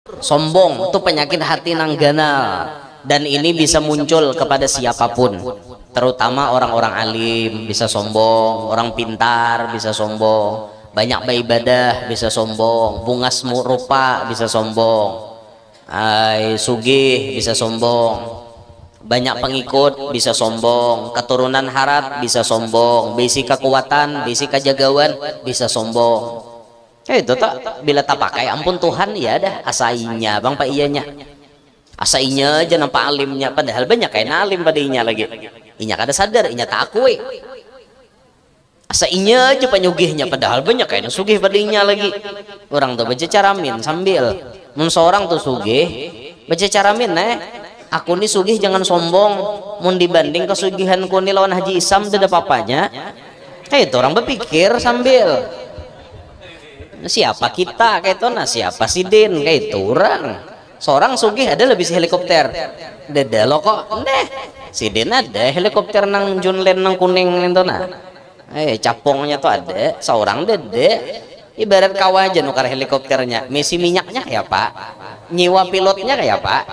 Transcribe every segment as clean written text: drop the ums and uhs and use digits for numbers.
Sombong itu penyakit hati nangganal, dan ini bisa muncul kepada siapapun, terutama orang-orang alim bisa sombong, orang pintar bisa sombong, banyak beribadah bisa sombong, bungas rupa bisa sombong, sugih bisa sombong, banyak pengikut bisa sombong, keturunan harat bisa sombong, bisi kekuatan, bisi kejagawan bisa sombong. Itu tak bila tak pakai ampun Tuhan ya dah asainya bang pak iyanya, asainya aja nampak alimnya, padahal banyak kain alim pada inya lagi, inya kada sadar inya tak akui, asainya aja penyugihnya padahal banyak kain sugih pada inya lagi. Orang tuh baca caramin sambil seorang tuh sugih baca caramin aku nih sugih jangan sombong, mun dibanding kesugihanku nih lawan Haji Isam tidak papanya. Itu orang berpikir sambil siapa kita kayak itu, nah siapa si Din kayak itu orang seorang sugih ada lebih si helikopter dede lo kok si Din ada helikopter nang Junlen nang kuning itu nah capongnya tuh ada seorang dede ibarat kawah aja nukar helikopternya, misi minyaknya kayak pak, nyiwa pilotnya kayak pak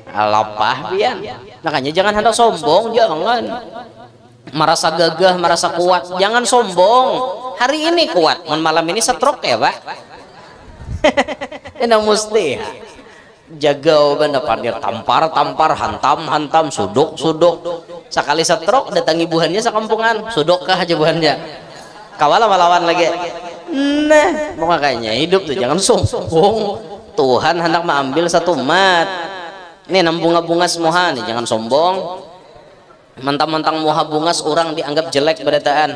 alapah bian. Makanya jangan hendak sombong, jangan merasa gagah, merasa kuat, jangan sombong. Hari ini kuat, malam ini stroke ya pak. Ini mesti jaga benda pandir, tampar hantam suduk sekali stroke datang ibuhannya sekampungan suduk kah aja buhannya kawala melawan lagi. Nah makanya hidup tuh jangan sombong. Tuhan hendak mengambil satu umat ini nang bunga semua nih, jangan sombong. Mentang-mentang muha bungas orang dianggap jelek berataan,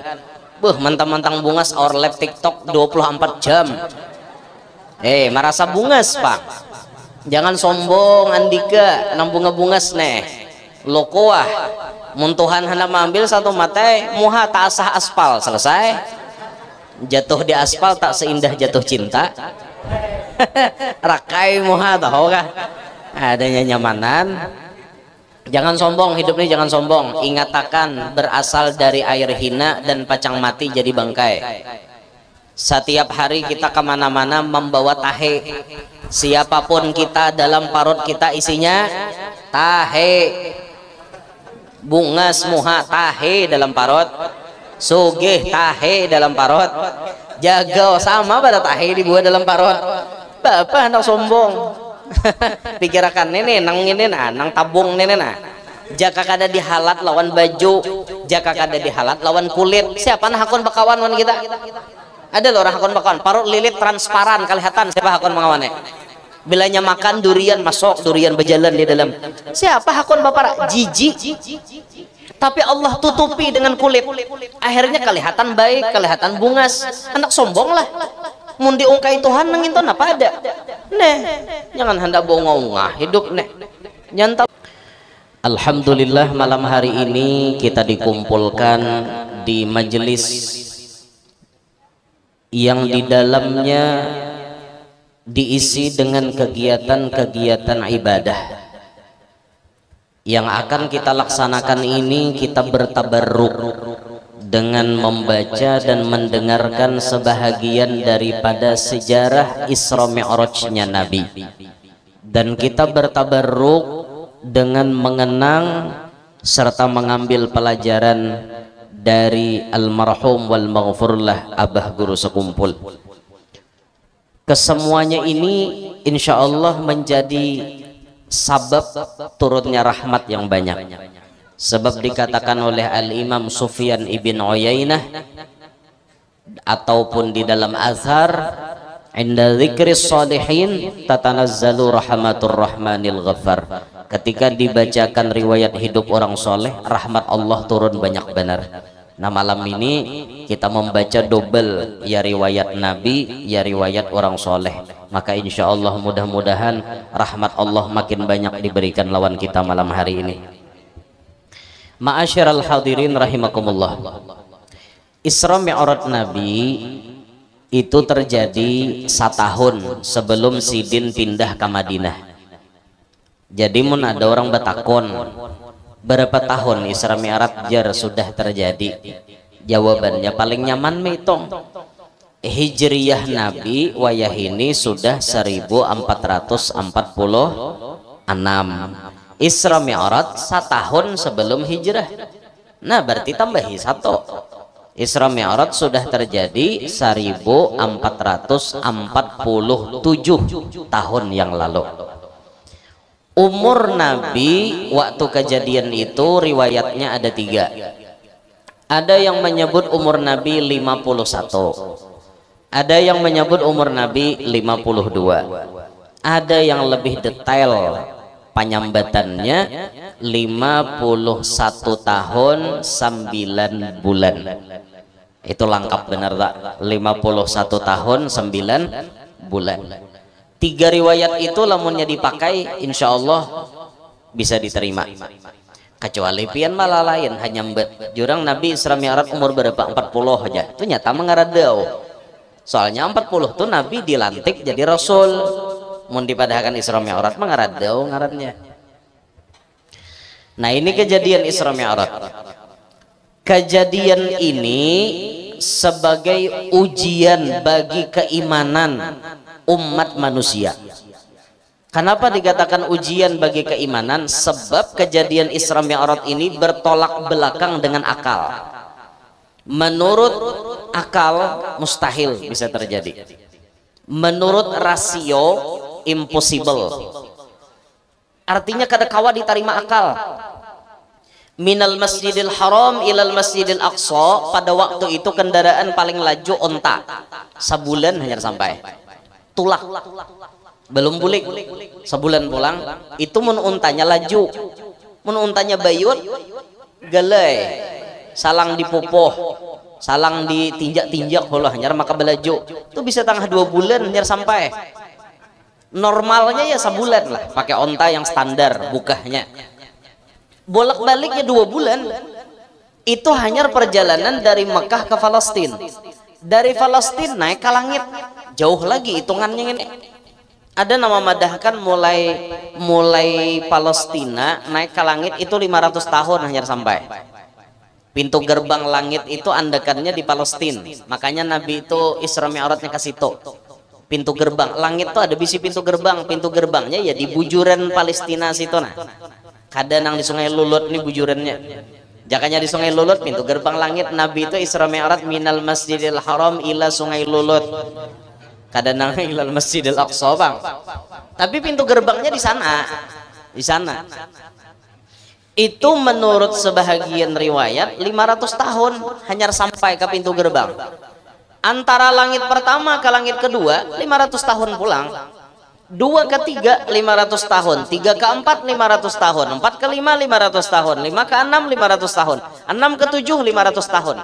mentang-mentang bungas our live TikTok 24 jam. Merasa bungas pak, jangan sombong Andika nang bungas lo kuah muntuhan hendak mengambil satu mata muha tak asah aspal selesai, jatuh di aspal tak seindah jatuh cinta. Rakai muha tahu kah adanya nyamanan. Jangan sombong, hidup ini jangan sombong. Ingatakan berasal dari air hina dan pacang mati jadi bangkai. Setiap hari kita kemana-mana membawa tahe. Siapapun kita dalam parut kita isinya tahe. Bungas muha tahe dalam parut, sugih tahe dalam parut, jaga sama pada tahe dibuat dalam parut. Bapak hendak sombong. Pikirakan ini nang tabung jaka kada dihalat lawan baju, jaka kada dihalat lawan kulit. Siapa nah hakon bakawan wan kita? Ada loh orang hakon bakawan parut lilit transparan kelihatan siapa hakon mengawannya. Bilanya makan durian masuk durian berjalan di dalam. Siapa hakon bapak jijik, tapi Allah tutupi dengan kulit, akhirnya kelihatan baik, kelihatan bungas. Anak sombong lah mun diungkai Tuhan nangin apa ada jangan hendak bongong hidup nyantap. Alhamdulillah malam hari ini kita dikumpulkan di majelis yang di dalamnya diisi dengan kegiatan-kegiatan ibadah yang akan kita laksanakan. Ini kita bertabarruk dengan membaca dan mendengarkan sebahagian daripada sejarah Isra Mi'rajnya Nabi, dan kita bertabarruk dengan mengenang serta mengambil pelajaran dari almarhum wal maghfurlah Abah Guru Sekumpul. Kesemuanya ini insya Allah menjadi sabab turunnya rahmat yang banyak. Sebab dikatakan oleh Al-Imam Sufyan ibn Uyainah ataupun di dalam azhar, inda dzikris shalihin tatanazzalu rahmatur rahmanil ghaffar. Ketika dibacakan riwayat hidup orang soleh, rahmat Allah turun banyak benar. Nah malam ini kita membaca double, ya riwayat Nabi, ya riwayat orang soleh. Maka insya Allah mudah-mudahan rahmat Allah makin banyak diberikan lawan kita malam hari ini. Ma'asyiral hadirin rahimakumullah. Isra Mi'raj Nabi itu terjadi 1 tahun sebelum Sidin pindah ke Madinah. Jadi mun ada orang bertakon berapa tahun Isra Mi'raj jar sudah terjadi, jawabannya paling nyaman mitong Hijriyah Nabi wayahini sudah 1446. Isra Mi'raj setahun sebelum hijrah. Nah berarti tambahi satu. Isra Mi'raj sudah terjadi 1447 tahun yang lalu. Umur Nabi waktu kejadian itu riwayatnya ada 3. Ada yang menyebut umur Nabi 51, ada yang menyebut umur Nabi 52, ada yang lebih detail penyambatannya 51 tahun 9 bulan. Itu lengkap benar tak? 51 tahun 9 bulan. 3 riwayat itu lamunnya dipakai insya Allah bisa diterima. Kecuali pian malah lain hanya jurang Nabi Isra Mi'raj umur berapa? 40 aja. Itu nyata mengaradau. Soalnya 40 tuh Nabi dilantik jadi Rasul. Mun dipadahkan Isra Mi'raj mengaradau ngarannya. Nah ini kejadian Isra Mi'raj. Kejadian ini sebagai ujian bagi keimanan umat manusia. Kenapa dikatakan ujian bagi keimanan? Sebab kejadian Isra Mi'raj ini bertolak belakang dengan akal. Menurut akal mustahil bisa terjadi. Menurut rasio impossible. Artinya kada kawa diterima akal. Minal Masjidil Haram ilal Masjidil Aqsa, pada waktu itu kendaraan paling laju onta. Sebulan hanya sampai. Tulak. Belum bulik. Sebulan pulang. Itu mun untanya laju. Mun untanya bayut galai. Salang dipupuh. Salang ditinjak-tinjak Allah hanya maka belaju. Itu bisa tengah 2 bulan hanya sampai. Normalnya ya sebulan lah pakai onta yang standar bukahnya. Bolak-baliknya 2 bulan. Itu hanya perjalanan dari Mekah ke Palestina. Dari Palestina naik ke langit, jauh lagi hitungannya ini. Ada nama madahkan mulai Palestina naik ke langit itu 500 tahun hanya sampai. Pintu gerbang langit itu andakannya di Palestina. Makanya Nabi itu Isra Mi'rajnya ke situ. Pintu gerbang langit itu ada bisi pintu gerbang. Pintu gerbangnya ya di bujuran Palestina situ nah. Kadang di Sungai Lulut nih bujurannya. Jakanya di Sungai Lulut pintu gerbang langit. Nabi itu Isra Mi'raj minal Masjidil Haram ila Sungai Lulut. Kadang ilal Masjidil Aqsa bang. Tapi pintu gerbangnya di sana. Di sana. Itu menurut sebahagian riwayat 500 tahun hanya sampai ke pintu gerbang. Antara langit pertama ke langit kedua 500 tahun pulang. 2 ke 3 500 tahun, 3 ke 4 500 tahun, 4 ke 5 500 tahun, 5 ke 6 500 tahun, 6 ke 7 500 tahun.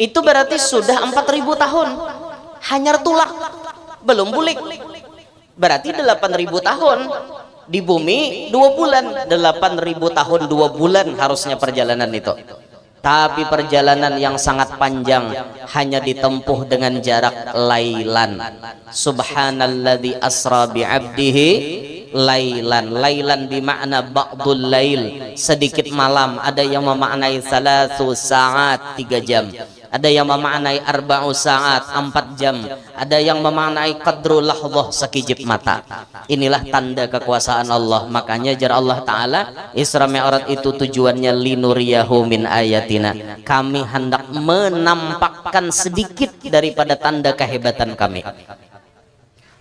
Itu berarti sudah 4000 tahun. Hanya tulak, belum bulik. Berarti 8000 tahun di bumi 2 bulan. 8000 tahun 2 bulan harusnya perjalanan itu. Tapi perjalanan yang sangat panjang hanya ditempuh dengan jarak lailan. Subhanalladzi asra bi'abdihi lailan. Lailan bimakna ba'dul lail, sedikit malam. Ada yang memaknai 3 saat 3 jam. Ada yang memaknai 4 saat 4 jam. Ada yang memaknai qadru lahdzah sekijip mata. Inilah tanda kekuasaan Allah. Makanya jar Allah Ta'ala Isra Mi'raj itu tujuannya linuriyahu min ayatina. Kami hendak menampakkan sedikit daripada tanda kehebatan kami.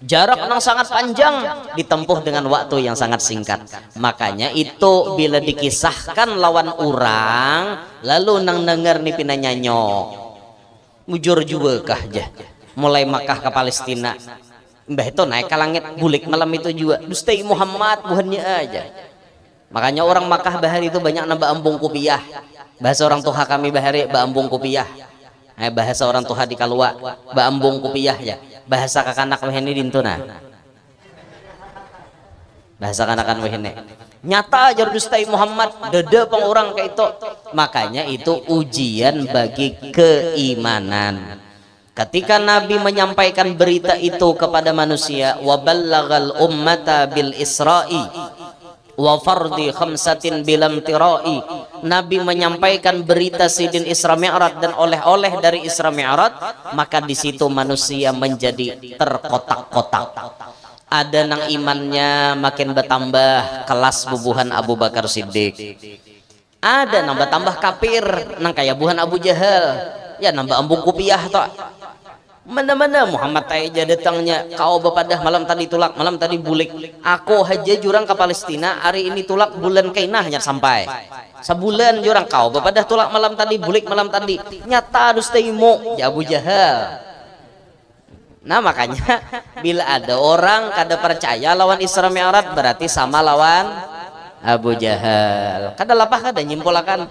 Jarak yang sangat panjang ditempuh dengan waktu yang sangat singkat. Makanya itu bila dikisahkan lawan orang lalu nang denger nih pinanyanyok mujur juga kah aja mulai Makkah ke Palestina mbah itu naik ke langit bulik malam itu juga Dustai Muhammad buhannya aja. Makanya orang Makkah bahari itu banyak nambah ambung kupiah. Bahasa orang tuha kami bahari baambung kupiah. Bahasa orang tuha di Kalua baambung kupiah ya. Bahasa kakanak wehene dintuna. Bahasa kanakan wehene. Nyata aja Dustai Muhammad dada pang orang kayak itu. Makanya itu ujian bagi keimanan. Ketika Nabi menyampaikan berita itu kepada manusia, wa ballagal ummata bil isra'i wa fardi khamsatin bilam tirai, Nabi menyampaikan berita Sidin Isra Mi'raj dan oleh-oleh dari Isra Mi'raj, maka di situ manusia menjadi terkotak-kotak. Ada nang imannya makin bertambah kelas bubuhan Abu Bakar Siddiq, ada nambah tambah kafir nang kayak buhan Abu Jahal, ya nambah ambung kupiah toh. Mana-mana Muhammad aja datangnya kau bepadah malam tadi tulak, malam tadi bulik, aku haja jurang ke Palestina hari ini tulak bulan kainahnya sampai sebulan jurang, kau bepadah tulak malam tadi bulik malam tadi nyata harus taimu ya Abu Jahal. Nah makanya bila ada orang kada percaya lawan Isra Mi'raj berarti sama lawan Abu Jahal. Kada lapah kada nyimpulakan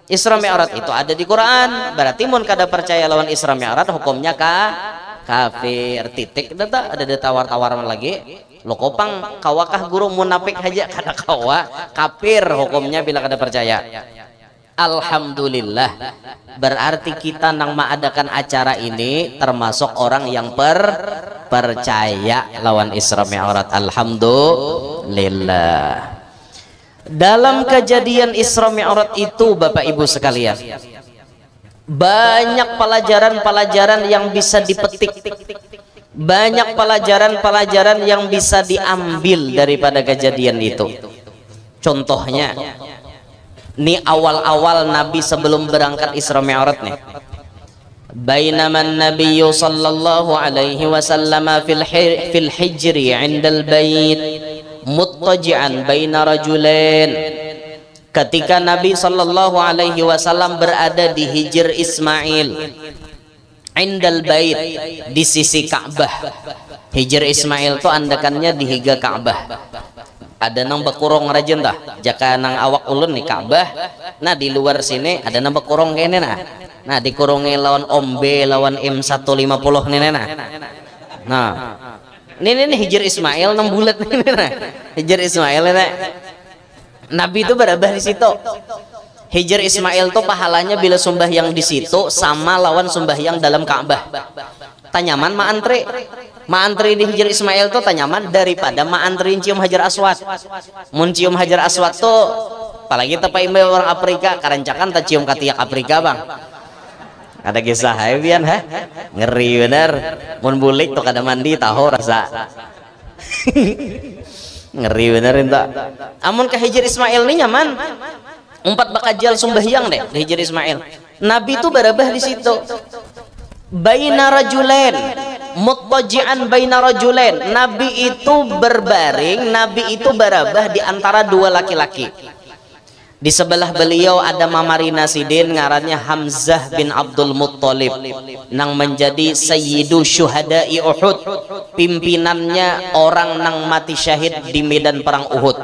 Isra Mi'raj itu ada di Quran, berarti mun kada percaya lawan Isra Mi'raj hukumnya kafir. Titik data ada tawar-tawar lagi. Lo kopang kawakah guru munafik aja kada kawa kafir hukumnya bila kada percaya. Alhamdulillah, berarti kita nang mengadakan acara ini termasuk orang yang percaya lawan Isra Mi'raj. Alhamdulillah. Dalam kejadian Isra Mi'raj itu Bapak Ibu sekalian, banyak pelajaran-pelajaran yang bisa dipetik, banyak pelajaran-pelajaran yang bisa diambil daripada kejadian itu. Contohnya ini awal-awal Nabi sebelum berangkat Isra Mi'raj nih. Bainaman Nabiyyu sallallahu alaihi wasallam fil hijri 'indal bait muttaji'an baina rajulain. Ketika Nabi sallallahu alaihi wasallam berada di Hijr Ismail, indal bait, di sisi Ka'bah. Hijr Ismail itu andakannya di higa Ka'bah. Ada nang bakurong rajin dah jaka nang awak ulun nih Ka'bah. Nah di luar sini ada nang bakurong kene nah dikurungi lawan ombe lawan M150 nih nah ini Hijr Ismail 6 bulat nih Hijr Ismail nih. Nabi itu berabah di situ. Hijr Ismail tuh pahalanya bila sembahyang di situ sama lawan sembahyang dalam Ka'bah. Tanyaman antri di Hijr Ismail tuh tanyaman daripada antri cium Hajar Aswad. Mun cium Hajar Aswad tuh apalagi tepai orang Afrika karancakan tak cium katiak Afrika bang. Ada kisah Habian ngeri bener. Mun bulik tuh kada mandi tahu rasa ngeri bener enta. Amun ke Hijr Ismail ini nyaman 4 bakajal sembahyang deh di Hijr Ismail. Nabi itu berabah di situ. Baina rajulain muttaji'an baina rajulain. Nabi itu berbaring, Nabi itu berabah di antara dua laki-laki. Di sebelah beliau ada Mamarina Sidin ngarannya Hamzah bin Abdul Muttalib nang menjadi sayyidu syuhada'i Uhud, pimpinannya orang nang mati syahid di medan perang Uhud.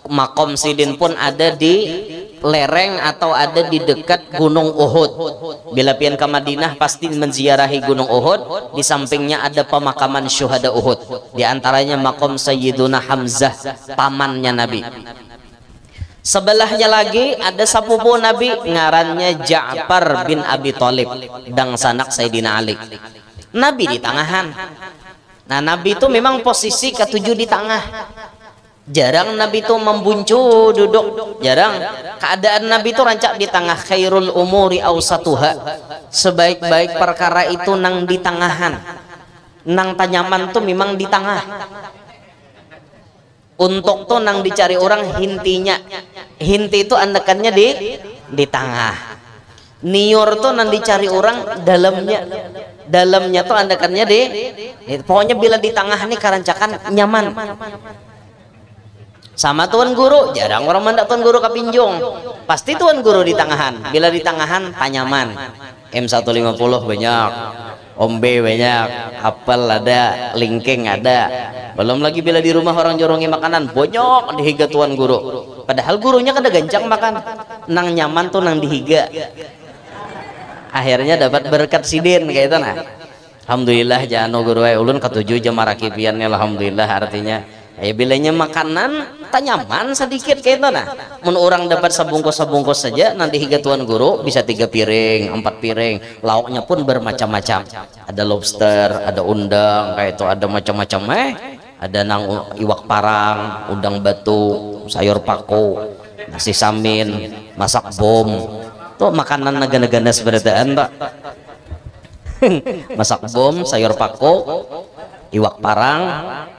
Makom Sidin pun ada di lereng atau ada di dekat Gunung Uhud. Bila pian ke Madinah pasti menziarahi Gunung Uhud. Di sampingnya ada pemakaman syuhada Uhud, di antaranya makom Sayyiduna Hamzah, pamannya Nabi. Sebelahnya lagi ada sepupu Nabi ngarannya Ja'far bin Abi Thalib, dang sanak Sayyidina Ali. Nabi di tangahan. Nah Nabi itu memang posisi ketujuh di tengah. Jarang Nabi itu membuncu duduk, jarang. Keadaan Nabi itu rancak di tengah. Khairul umuri awsatuha, sebaik-baik perkara itu nang di tengahan. Nang tanyaman tuh memang di tengah. Untuk tuh nang dicari orang hintinya. Hinti itu andakannya di tengah. Niur tuh nang dicari orang dalamnya. Dalamnya tuh andakannya pokoknya bila di tengah nih karancakan nyaman. Sama tuan guru, jarang orang mandak tuan guru kapinjung. Pasti tuan guru di tengahan. Bila di tengahan tanyaman. M150 banyak, ombe banyak, apel ada, lingking ada. Belum lagi bila di rumah orang jorongi makanan bonyok dihiga tuan guru. Padahal gurunya kada gancang makan. Nang nyaman tuh nang dihiga. Akhirnya dapat berkat Sidin kayak itu nah. Alhamdulillah jano guru ulun ketujuh jam marakipiannya alhamdulillah artinya. Bilanya makanan tanyaman sedikit kayak itu nah. Mun orang dapat sebungkus saja nanti higa tuan guru bisa 3 piring 4 piring, lauknya pun bermacam-macam. Ada lobster, ada undang kayak itu, ada macam-macam ada nang iwak parang, udang batu, sayur pako, nasi samin, masak bom, tuh makanan negara-negara seperti itu. Masak bom, sayur pako, iwak parang,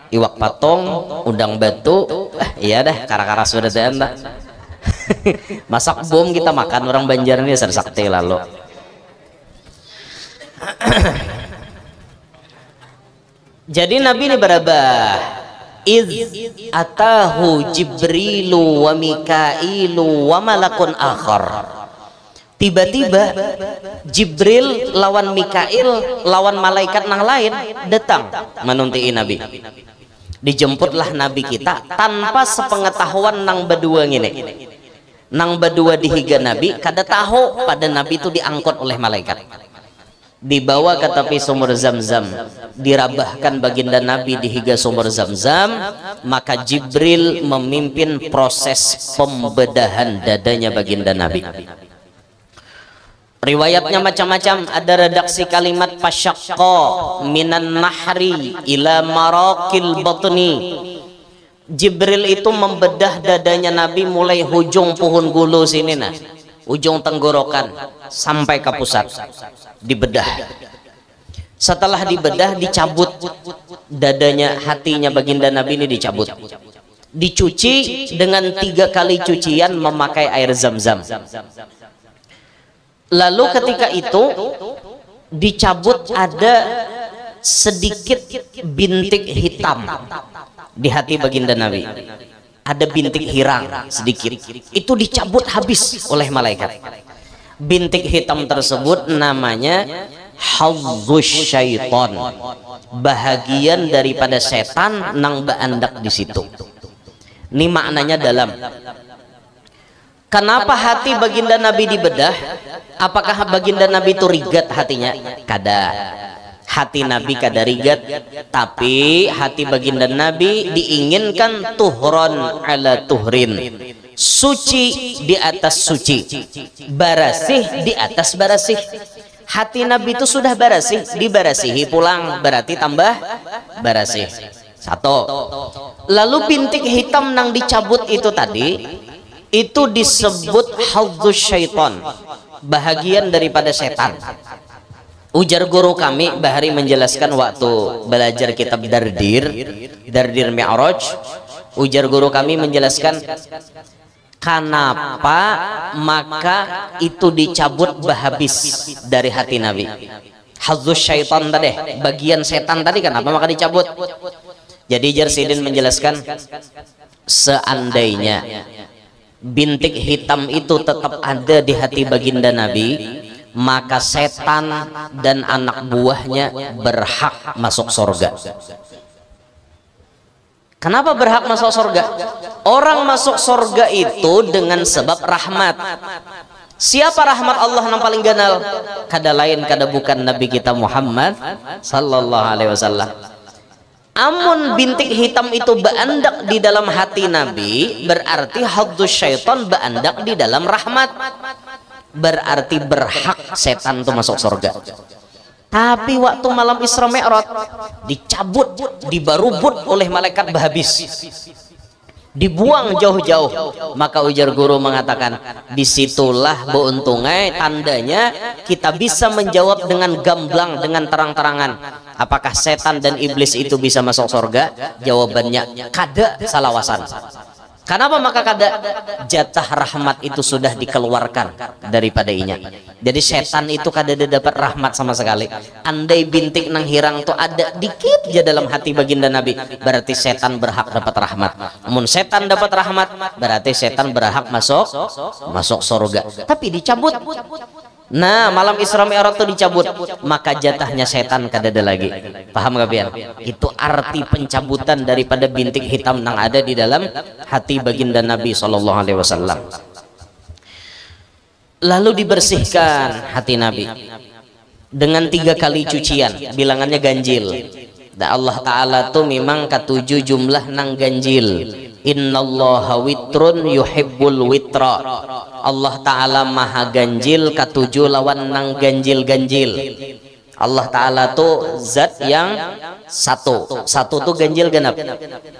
iwak patong, udang batu, iya dah, kara-kara seperti itu. Masak bom kita makan, orang Banjar ini sakti lalu. Jadi Nabi ini berabah, iz atahu Jibrilu wa Mikailu wa malakun akhar. Tiba-tiba Jibril lawan Mikail lawan malaikat nang lain datang menunti Nabi. Dijemputlah Nabi kita tanpa sepengetahuan nang berdua ngini. Nang berdua dihiga Nabi kada tahu pada Nabi itu diangkut oleh malaikat. Dibawa ke tepi sumur Zam-Zam, dirabahkan baginda Nabi di higa sumur Zam-Zam, maka Jibril memimpin proses pembedahan dadanya baginda Nabi. Riwayatnya macam-macam, ada redaksi kalimat fasyaqqa minan nahri ila maraqil batni. Jibril itu membedah dadanya Nabi mulai hujung pohon gulu sini nah, ujung tenggorokan sampai ke pusat. Dibedah. Setelah dibedah dicabut dadanya, hatinya baginda Nabi ini dicabut, dicuci dengan 3 kali cucian memakai air Zam-Zam. Lalu ketika itu dicabut ada sedikit bintik hitam di hati baginda Nabi, ada bintik hirang sedikit, itu dicabut habis oleh malaikat. Bintik hitam tersebut namanya hazzuz syaiton, bahagian daripada setan nang beandak di situ. Ini maknanya dalam. Kenapa hati baginda Nabi dibedah? Apakah baginda Nabi itu rigat hatinya? Kada. Hati Nabi kada rigat, tapi hati baginda Nabi diinginkan tuhron ala tuhrin, suci di atas suci, barasih di atas barasih. Hati Nabi itu sudah barasih, dibarasihi pulang berarti tambah barasih. Satu. Lalu bintik hitam nang dicabut itu tadi, itu disebut hazzuz syaiton, bahagian daripada setan. Ujar guru kami Bahari menjelaskan waktu belajar kitab Dardir Mi'raj, ujar guru kami menjelaskan kenapa maka itu dicabut habis dari hati Nabi. Hazzuz syaitan tadi, bagian setan tadi, kenapa maka dicabut? Jadi Jarsidin menjelaskan, seandainya bintik hitam itu tetap ada di hati baginda Nabi, maka setan dan anak buahnya berhak masuk surga. Kenapa berhak masuk surga? Orang masuk surga itu dengan sebab rahmat. Siapa rahmat Allah yang paling ganal? Kada lain kada bukan Nabi kita Muhammad sallallahu alaihi wasallam. Amun bintik hitam itu beandak di dalam hati Nabi, berarti haddus syaitan beandak di dalam rahmat, berarti berhak setan itu masuk surga. Tapi waktu malam Isra Mi'raj dicabut, dibarubut oleh malaikat habis, dibuang jauh-jauh. Maka ujar guru mengatakan, disitulah beuntungai tandanya kita bisa menjawab dengan gamblang, dengan terang-terangan, apakah setan dan iblis itu bisa masuk surga? Jawabannya kada salawasan. Kenapa maka kada? Jatah rahmat itu sudah dikeluarkan daripada inya. Jadi setan itu kada dapat rahmat sama sekali. Andai bintik nang hirang itu ada dikit aja dalam hati baginda Nabi, berarti setan berhak dapat rahmat. Namun setan dapat rahmat, berarti setan berhak masuk surga. Tapi dicabut. Nah, malam Isra Mi'raj itu dicabut, maka jatahnya setan kada ada lagi. Paham gak pian? Itu arti pencabutan daripada bintik hitam yang ada di dalam hati baginda Nabi sallallahu alaihi wasallam. Lalu dibersihkan hati Nabi dengan 3 kali cucian, bilangannya ganjil. Dan Allah Ta'ala tuh memang ketujuh jumlah nang ganjil. Innallaha witrun yuhibbul witra. Allah Ta'ala maha ganjil, ketujuh lawan nang ganjil-ganjil. Allah Ta'ala tuh zat yang satu tuh ganjil genap,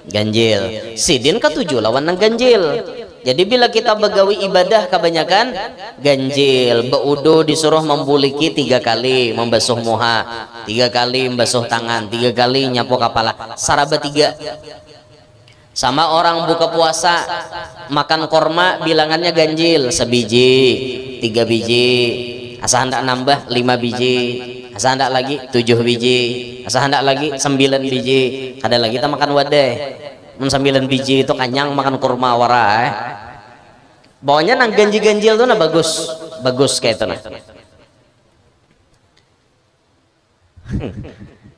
ganjil. Sidin ketujuh lawan nang ganjil. Jadi bila kita begawi ibadah kebanyakan ganjil. Beudu disuruh membuliki 3 kali, membasuh muha 3 kali, membasuh tangan 3 kali, nyapu kepala, saraba 3. Sama orang buka puasa makan korma bilangannya ganjil, sebiji, 3 biji, asa hendak nambah 5 biji, asa hendak lagi 7 biji, asa hendak lagi 9 biji, ada lagi kita makan wadah 9 biji itu kanyang makan kurma wara pokoknya nang ganjil-ganjil tuh nah bagus kayak itu nah.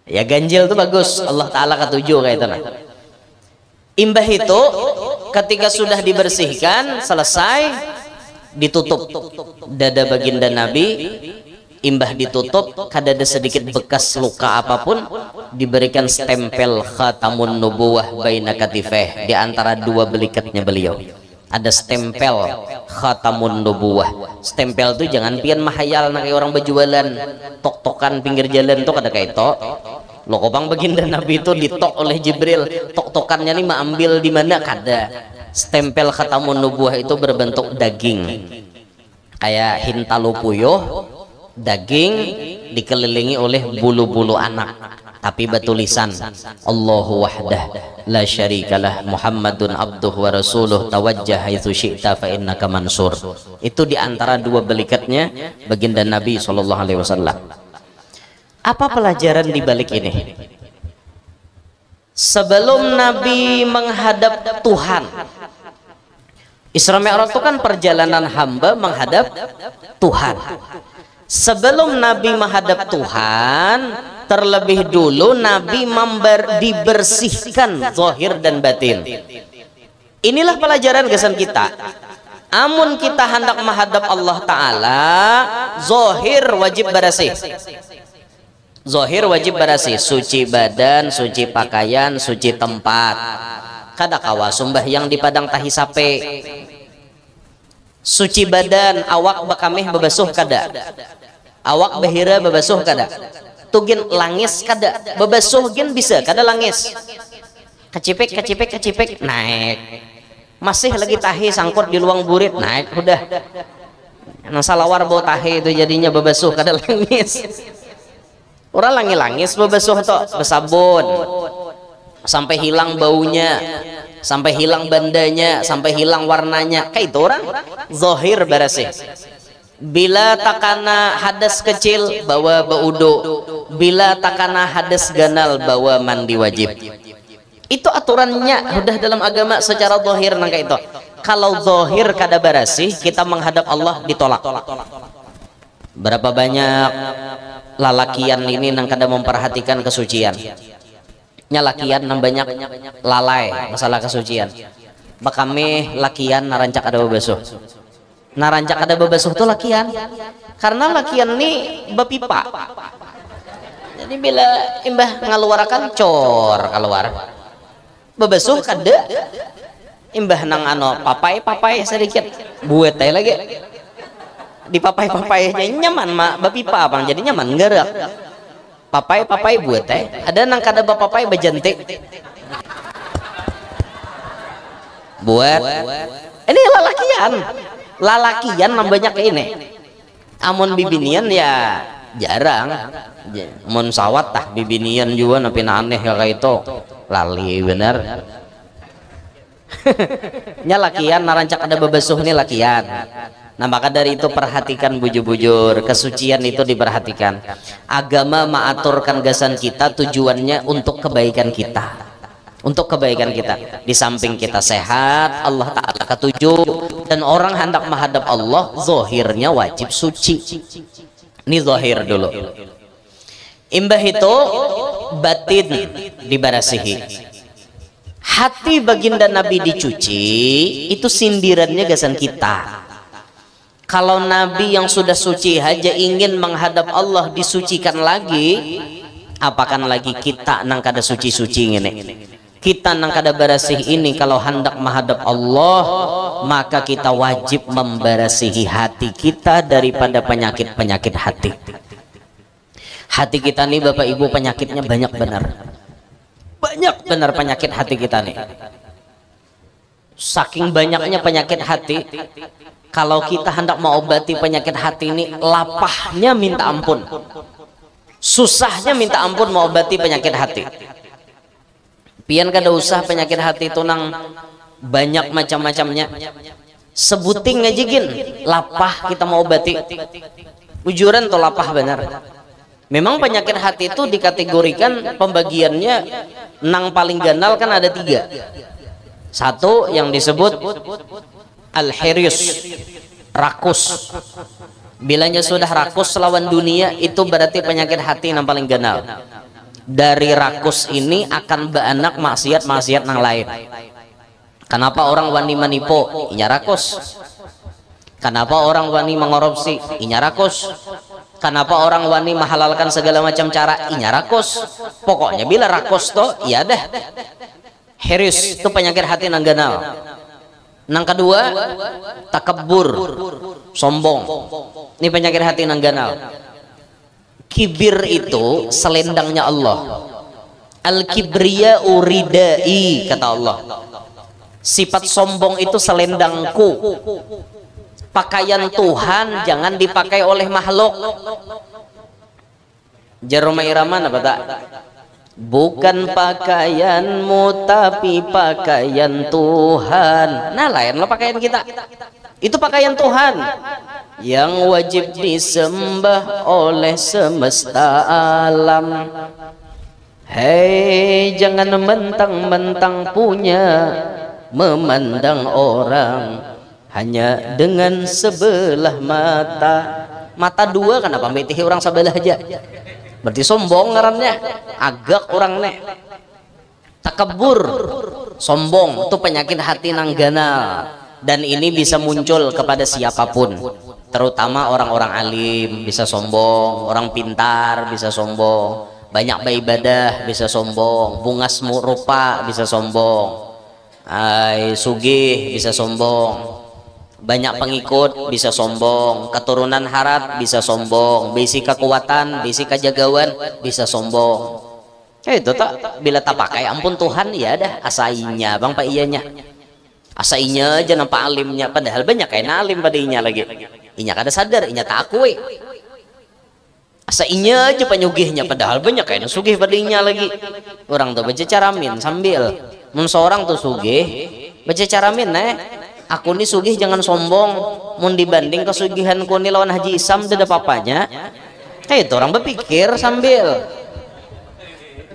Ya ganjil tuh bagus, Allah Ta'ala ketujuh kayak itu nah. Imbah itu ketika sudah dibersihkan selesai ditutup dada baginda Nabi, imbah ditutup kada ada sedikit bekas luka apapun, diberikan stempel khatamun nubuwah baina katifeh, di antara 2 belikatnya beliau ada stempel khatamun nubuwah. Stempel tuh jangan pian mahayal nak orang berjualan tok-tokan pinggir jalan tuh kada kayak itu lo kopang baginda Nabi itu ditok oleh Jibril, tok-tokannya nih mah ambil di mana kada. Stempel khatamun nubuwah itu berbentuk daging kayak hintalu puyuh, daging dikelilingi oleh bulu-bulu anak, tapi bertulisan Allahu wahdah la syarikalah Muhammadun abduhu wa rasuluh tawajjah haitsu syi'ta fa innaka mansur. Itu diantara 2 belikatnya baginda Nabi sallallahu alaihi wasallam. Apa pelajaran di balik ini? Sebelum Nabi menghadap Tuhan, Isra Mi'raj itu kan perjalanan hamba menghadap Tuhan. Sebelum Nabi menghadap Tuhan, terlebih dulu Nabi dibersihkan zahir dan batin. Inilah pelajaran kesan kita. Amun kita hendak menghadap Allah Ta'ala, zahir wajib bersih. Zahir wajib bersih, suci badan, suci pakaian, suci tempat. Kada kawa sumbah yang di padang tahi sape. Suci badan, awak bakameh bebasuh kada, awak bahira bebasuh kada, tugin langis kada bebasuh gin bisa kada langis, kecipik naik, masih lagi tahi sangkut di luang burit naik udah nang salawar bau tahi itu jadinya bebasuh kada langis. Orang langis bebasuh toh besabun sampai hilang baunya, sampai hilang bandanya, sampai hilang warnanya, kayak itu orang zahir bersih. Bila takana hadas kecil bawa baudu, bila takana hadas ganal bawa mandi wajib. Itu aturannya udah dalam agama secara zahir nang kayak itu. Kalau zahir kada bersih, kita menghadap Allah ditolak. Berapa banyak lalakian ini nang kada memperhatikan kesucian. Nyalakian nang banyak lalai masalah kesucian. Bakame lakian narancak ada bebasuh. Narancak ada bebasuh tuh lakian. Karena lakian ini bepipa. Jadi bila imbah ngaluarakan cor keluar. Bebasuh kada. Imbah nang papai sedikit buat teh lagi. Di papai-papainya nyaman mak bepipa bang, jadi nyaman gerak. Papai buat teh ada nang kada bapapai bejentik buat ini lalakian banyak ini. Amun bibinian ya jarang, mun sawat tah bibinian juga napi aneh kayak itu lali bener. Nya lakian narancak ada bebasuh nih lakian. Nah maka dari itu perhatikan bujur-bujur, kesucian itu diperhatikan. Agama mengaturkan gasan kita tujuannya untuk kebaikan kita, untuk kebaikan kita. Di samping kita sehat, Allah Ta'ala ketujuh, dan orang hendak menghadap Allah zahirnya wajib suci. Ini zahir dulu. Imbah itu batin dibarasihi. Hati baginda Nabi dicuci, itu sindirannya gasan kita. Kalau Nabi yang sudah suci aja ingin menghadap Allah disucikan lagi, apakan lagi kita nang kada suci-suci ini. Kita nang kada bersih ini kalau hendak menghadap Allah, maka kita wajib membersihi hati kita daripada penyakit-penyakit hati. Hati kita nih Bapak Ibu penyakitnya banyak benar. Banyak benar penyakit hati kita nih. Saking banyaknya penyakit hati, kalau kita hendak mengobati penyakit hati ini, lapahnya minta ampun, susahnya minta ampun mengobati penyakit hati. Pian kada usah penyakit hati itu nang banyak macam-macamnya, sebuting aja gin lapah kita mau obati. Ujuran tuh lapah benar. Memang penyakit hati itu dikategorikan pembagiannya nang paling ganal kan ada 3. Satu yang disebut al-hiryus, rakus. Bilanya sudah rakus lawan dunia, itu berarti penyakit hati yang paling ganal. Dari rakus ini akan beranak maksiat-maksiat nang lain. Kenapa orang wani manipo? Inya rakus. Kenapa orang wani mengorupsi? Inya rakus. Kenapa orang wani menghalalkan segala macam cara? Inya rakus. Pokoknya bila rakus toh, iya dah. Hiryus itu penyakit hati nang ganal. Nang kedua, takabur, sombong. Ini penyakit hati nang ganal. Kibir itu selendangnya Allah. Al-kibriya uridai, kata Allah. Sifat sombong itu selendangku. Pakaian Tuhan jangan dipakai oleh makhluk. Jaroma iraman apa tak? Bukan pakaianmu tapi pakaian Tuhan. Nah lain lo pakaian kita. Itu pakaian Tuhan yang wajib disembah oleh semesta alam. Hei, jangan mentang-mentang punya, memandang orang hanya dengan sebelah mata. Mata dua kenapa metihi orang sebelah aja? Berarti sombong ngarannya, agak orang nek. Takabur, sombong itu penyakit hati nang ganal, dan ini bisa muncul kepada siapapun, terutama orang-orang alim bisa sombong, orang pintar bisa sombong, banyak beribadah bisa sombong, bungas rupa bisa sombong, sugih bisa sombong, banyak pengikut bisa sombong, keturunan harat bisa sombong, bisi kekuatan, bisi kejagawan bisa sombong. Itu tak bila tak pakai ampun Tuhan ya dah asainya bang pak iyanya, asainya aja nampak alimnya, padahal banyak kayak alim padinya lagi. Inya kada sadar, inya tak akui. Asainya aja penyugihnya, padahal banyak kayak sugih padinya lagi. Orang tuh baca caramin sambil mun seorang tuh sugih baca caramin aku nih sugih jangan sombong, mun dibanding kesugihanku nih lawan Haji Isam ada papanya. Itu orang berpikir sambil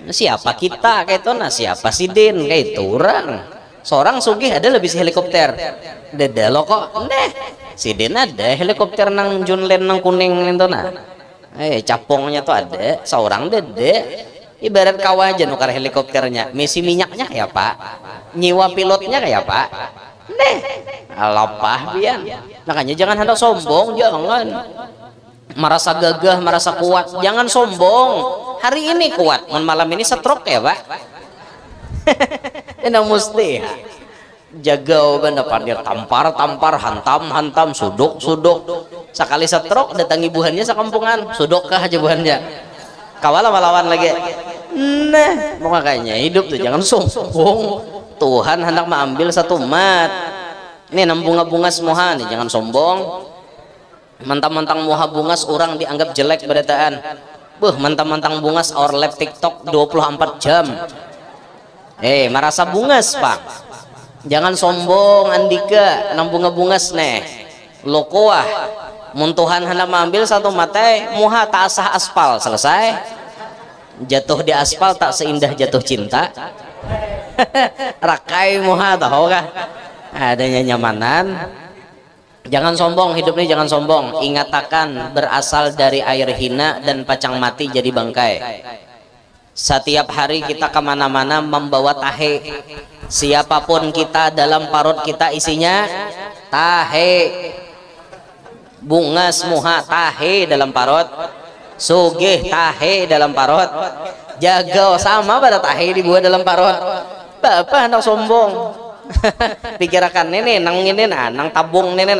siapa kita kayak itu, nah siapa si Din kayak itu orang. Seorang sugih ada lebih si helikopter. Dede lo kok si Din ada helikopter nang Junlen nang kuning itu nah. Capongnya tuh ada seorang dede. Ibarat kawah aja nukar helikopternya, misi minyaknya kayak Pak, nyewa pilotnya kayak Pak. Lapah pian. Makanya jangan hendak sombong, jangan merasa gagah, merasa kuat, jangan sombong. Hari ini kuat, malam ini stroke ya Pak. Ini mesti jaga benda pandir, tampar hantam suduk sekali stroke datang ibuhannya sekampungan, suduk kah aja buhannya kawala melawan lagi. Nah makanya hidup tuh jangan sombong. Tuhan hendak mengambil satu umat. Ini nang bunga-bunga semuanya nih, jangan sombong. Mentang-mentang muha bungas orang dianggap jelek beritaan. Mentang-mentang bungas or live TikTok 24 jam. Merasa bungas Pak. Jangan sombong Andika, nang bunga-bungas nih. Lokoah. Mun Tuhan hendak mengambil satu mata, muha tak asah aspal selesai. Jatuh di aspal tak seindah jatuh cinta. Rakai muha tahu kah? Adanya nyamanan. Jangan sombong, hidup ini jangan sombong. Ingatakan berasal dari air hina dan pacang mati jadi bangkai. Setiap hari kita kemana-mana membawa tahe. Siapapun kita dalam parut kita isinya tahe. Bungas muha tahe dalam parut, sugih tahe dalam parut, jaga sama pada tahe dibuat dalam parut. Bapak hendak sombong. Pikirakan nenek nang ini nang tabung nenek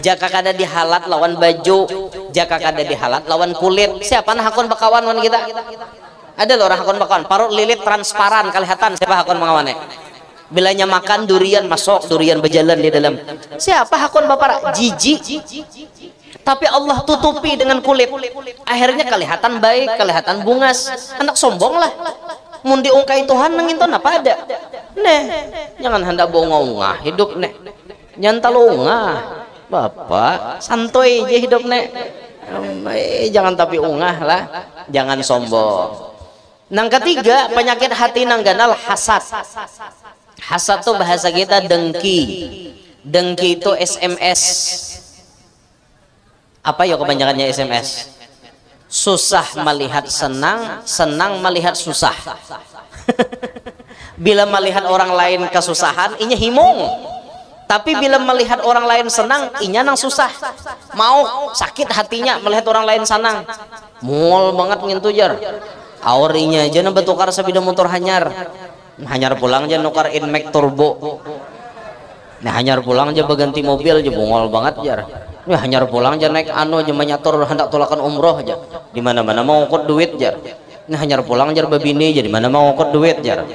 jaka kada dihalat lawan baju, jaka kada dihalat lawan kulit. Siapa nah hakon bakawan wan kita? Ada loh orang hakon bakawan parut lilit transparan kelihatan siapa hakon mengawannya. Bilanya makan durian, masuk durian berjalan di dalam. Siapa hakun bapak jijik, tapi Allah tutupi dengan kulit, akhirnya kelihatan baik, kelihatan bungas. Anak sombong lah, mun diungkai Tuhan nangin apa ada. Neh, jangan hendak bongong hidup neh, jangan talungah bapak, santuy aja hidup neh. Jangan tapi ungah lah, jangan sombong. Nang ketiga, penyakit hati nang ganal hasad. Hasad tuh bahasa kita dengki. Dengki itu SMS. Apa ya kebanyakannya SMS? Susah melihat senang, senang melihat susah. Bila melihat orang lain kesusahan, inya himung. Tapi bila melihat orang lain senang, inya nang susah. Mau sakit hatinya melihat orang lain senang. Mual banget ngintu jar. Aurinya aja na betukar sabida motor hanyar. Hanyar pulang aja nukar Inmax turbo. Nah hanyar pulang aja berganti mobil aja bungol banget jar. Nah hanyar pulang aja naik anu aja menyatur hendak tulakan umroh aja. Di mana-mana mau ngokot duit jar. Nah hanyar pulang aja babini aja di mana mau ngokot duit jar.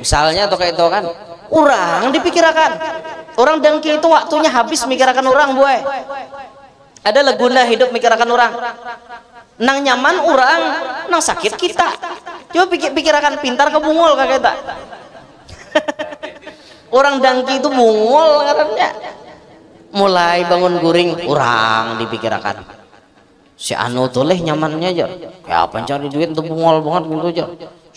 Misalnya atau kayak itu kan. Orang dipikirkan. Orang dengki itu waktunya habis mikirkan orang boy. Ada laguna hidup mikirkan orang. Nang nyaman orang, nang sakit kita. Coba pikirkan pintar ke bungul kakek tak. Orang dengki itu bungul karena mulai bangun guring orang dipikirkan. Si anu tuh leh nyamannya aja. Ya apa cari duit untuk bungul banget gitu aja.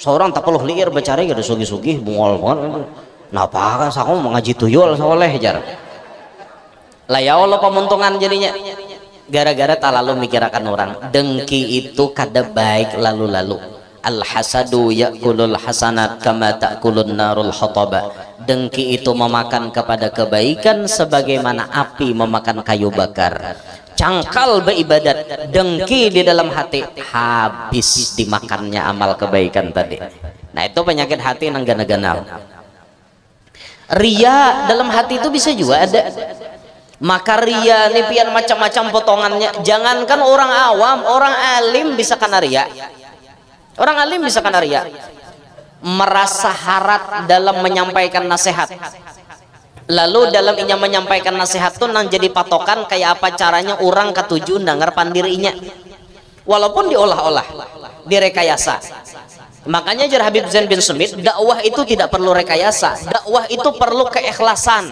Seorang tak perlu liar bercari gak ada sugi-sugi bungul banget. Napa kan aku mengaji tuyul soleh jar. Lah ya Allah pemuntungan jadinya. Gara-gara tak lalu mikirkan orang. Dengki itu kada baik lalu-lalu. Al hasadu yakulul hasanat kama ta'kulun narul hataba. Dengki itu memakan kepada kebaikan sebagaimana api memakan kayu bakar. Cangkal beribadat, dengki di dalam hati, habis dimakannya amal kebaikan tadi. Nah itu penyakit hati nang gana-ganal. Ria dalam hati itu bisa juga ada. Maka ria ini pian macam-macam potongannya. Jangankan orang awam, orang alim bisa kena ria. Orang alim bisa kena ria. Merasa harat dalam menyampaikan nasihat. Lalu dalam inya menyampaikan nasihat tuh nang jadi patokan kayak apa caranya orang ketujuh dengar pandirinya. Walaupun diolah-olah, direkayasa. Makanya jar Habib Zain bin Sumit, dakwah itu tidak perlu rekayasa, dakwah itu perlu keikhlasan.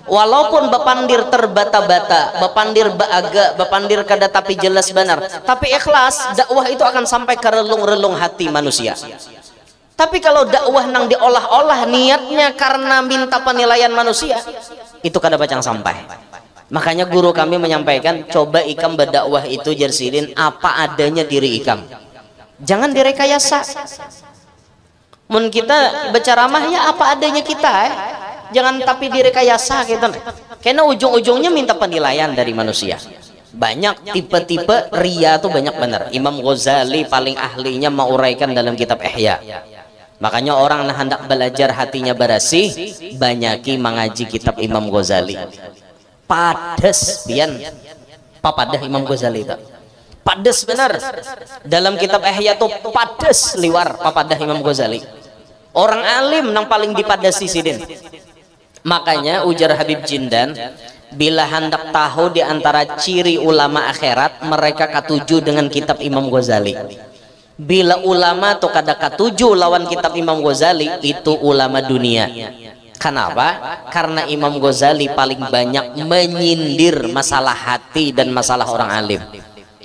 Walaupun bepandir terbata-bata, bepandir baaga, bepandir kada tapi jelas benar, tapi ikhlas, dakwah itu akan sampai ke relung-relung hati manusia. Tapi kalau dakwah nang diolah-olah niatnya karena minta penilaian manusia, itu kada bacang sampai. Makanya guru kami menyampaikan, coba ikam berdakwah itu jersidin apa adanya diri ikam. Jangan direkayasa. Mun kita berceramah ya apa adanya kita jangan tapi direkayasa gitu. Karena ujung-ujungnya minta penilaian dari manusia. Banyak tipe-tipe ria tuh banyak benar. Imam Ghazali paling ahlinya menguraikan dalam kitab Ihya. Makanya orang nah hendak belajar hatinya bersih, banyaki mengaji kitab Imam Ghazali. Padas pian papadah Imam Ghazali itu. Padas benar. Dalam kitab Ihya tuh padas liwar papadah Imam Ghazali. Orang alim nang paling dipadasi sidin. Makanya ujar Habib Jindan, bila hendak tahu di antara ciri ulama akhirat, mereka katuju dengan kitab Imam Ghazali. Bila ulama tuh kada katuju lawan kitab Imam Ghazali, itu ulama dunia. Kenapa? Karena Imam Ghazali paling banyak menyindir masalah hati dan masalah orang alim.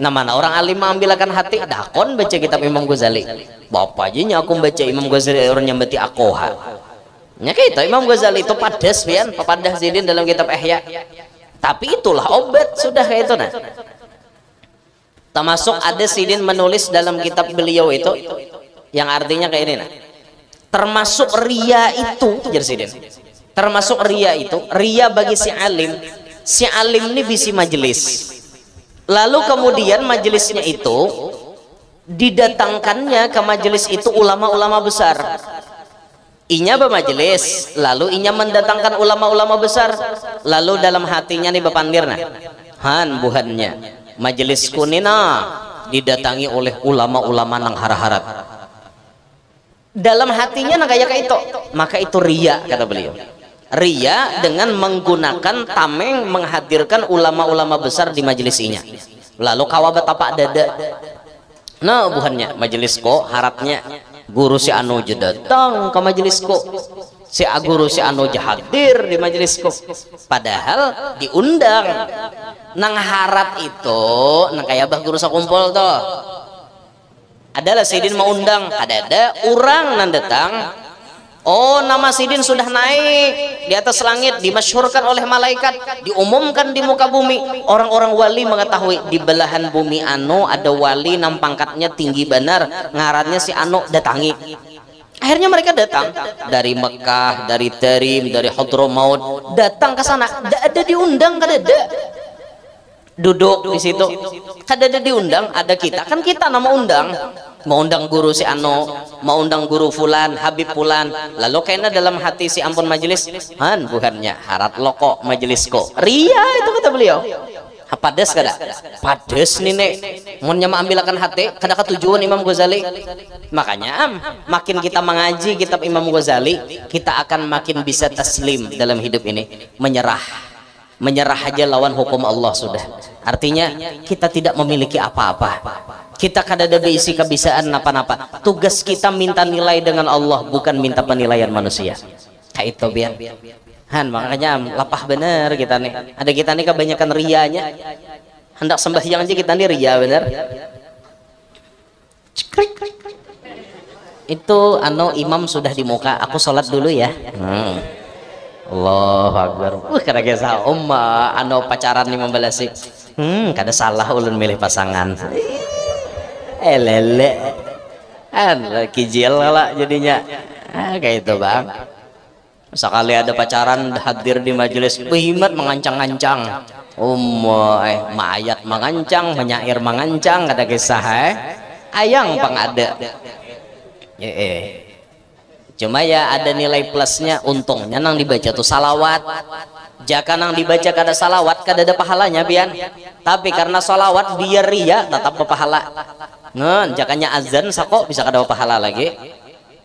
Nah mana orang alim mengambilkan hati, dakon baca kitab Imam Ghazali. Bapak aja aku baca Imam Ghazali orang nyambati akoha. Nya kita Imam Ghazali itu padas pian, papadah sidin dalam kitab Ihya. Tapi itulah obat sudah kayak itu nah. Termasuk ada sidin menulis dalam kitab beliau itu yang artinya kayak ini nah. Termasuk ria itu jar sidin. Termasuk ria itu, ria bagi si alim ini bisi majelis. Lalu kemudian majelisnya itu didatangkannya ke majelis itu ulama-ulama besar. Inya bermajelis, lalu inya mendatangkan ulama-ulama besar. Lalu dalam hatinya nih bepandirna, han buhannya majelis kunina didatangi oleh ulama-ulama nang hara-harat. dalam hatinya nah kayak itu, maka itu riya kata beliau. Riya dengan menggunakan tameng menghadirkan ulama-ulama besar di majelisnya, lalu kawabat tapak dada. Nah buhannya majelis kok harapnya guru si anu datang ke majelisku, si guru si anu hadir di majelisku, padahal diundang nang harap itu nang kayak bah guru sakumpul tuh adalah Sidin mau undang, ada orang nan datang. Oh, nama Sidin sudah naik di atas langit, dimasyhurkan oleh malaikat, diumumkan di muka bumi. Orang-orang wali mengetahui di belahan bumi anu ada wali nam pangkatnya tinggi benar, ngarannya si anu datangi. Akhirnya mereka datang dari Mekah, dari Tarim, dari Hadramaut, datang ke sana. Ada diundang, kada duduk di situ, kada diundang. Ada kita, kan kita nama undang. Mau undang guru si Ano, mau undang guru fulan, Habib fulan, lalu kena dalam hati si ampun majelis, han bukannya harat loko majelisku, ria itu kata beliau. Padas kada? Padas nih nek, mau nyama ambilakan hati, kada ketujuan Imam Ghazali. Makanya makin kita mengaji kitab Imam Ghazali, kita akan makin bisa taslim dalam hidup ini, menyerah aja lawan hukum Allah sudah. Artinya kita tidak memiliki apa-apa, kita kada ada isi kebisaan apa-apa. Tugas kita minta nilai dengan Allah, bukan minta penilaian manusia. Kayak itu biar han, makanya lapah bener kita nih. Ada kita nih kebanyakan rianya, hendak sembahyang aja kita nih ria bener. Itu anu imam sudah di muka, aku sholat dulu ya. Allahu Akbar. Kada kisah umma anu pacaran nih membalasi. Kada salah ulun milih pasangan. Lele. Kijil lah jadinya. Kayak itu, Bang. Sekali ada pacaran hadir di majelis, behimat mengancang-ancang. Maayat mengancang, menyair mengancang, kada kisah ayang pang ada. Cuma ya ada nilai plusnya, untungnya nang dibaca tuh salawat. Jika nang dibaca kada salawat kada ada pahalanya pian. Tapi karena salawat biar ria tetap berpahala. Jakanya azan sako bisa kada pahala lagi.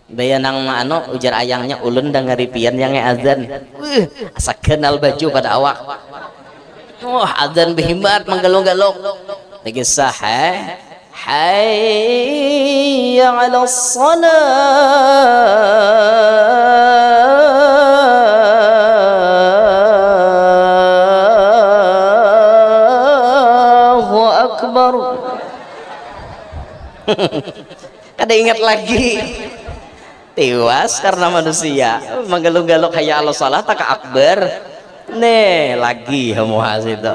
Bayan nang anu ujar ayangnya ulun dengari pian yang azan. Asa kenal baju pada awak. Wah azan behimat menggalong-galong. Lagi sah hayya 'alas salah, Allahu akbar. Kada ingat lagi, tewas karena manusia menggalung-galung hayya 'alas salah tak akbar. Nih lagi hamuha situ.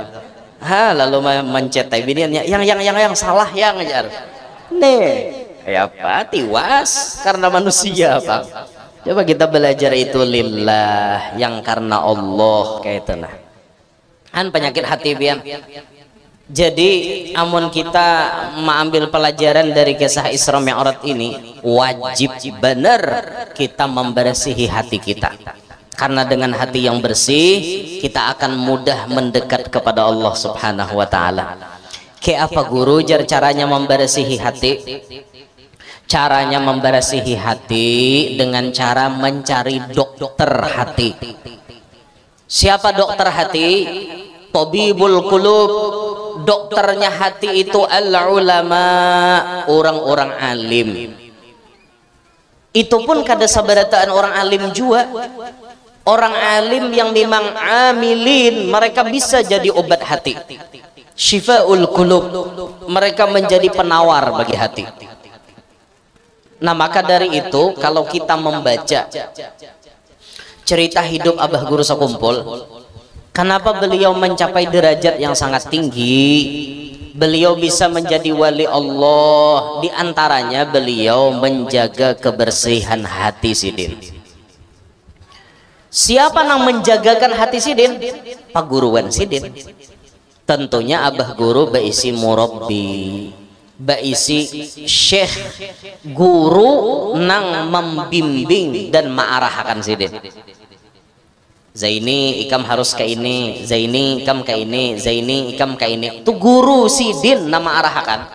Lalu mencetai biniannya yang salah yang ngejar. Kayak apa? Tiwas karena manusia, Pak. Coba kita belajar itu lillah, yang karena Allah kayak itu nah. Penyakit hati pian. Jadi amun kita mengambil pelajaran dari kisah Isra Mi'raj ini, wajib benar kita membersihi hati kita. Karena dengan hati yang bersih kita akan mudah mendekat kepada Allah Subhanahu wa taala. Kayak apa guru jar caranya membersihi hati? Caranya membersihi hati dengan cara mencari dokter hati. Siapa dokter hati? Tabibul qulub. Dokternya hati itu al-ulama, orang-orang alim. Itu pun kada sabarataan orang alim juga. Orang alim yang memang amilin, mereka bisa jadi obat hati. Syifaul qulub, mereka menjadi penawar bagi hati. Nah maka dari itu kalau kita membaca cerita hidup Abah Guru Sakumpul, kenapa beliau mencapai derajat yang sangat tinggi, beliau bisa menjadi wali Allah, diantaranya beliau menjaga kebersihan hati Sidin. Siapa yang menjagakan hati Sidin? Pak Guruan Sidin. Tentunya Abah Guru baisi murabbi, baisi syekh, guru nang membimbing dan mengarahkan Sidin. Zaini ikam harus ke ini, Zaini ikam ke ini, Zaini ikam ke ini. Itu guru Sidin nama arahkan.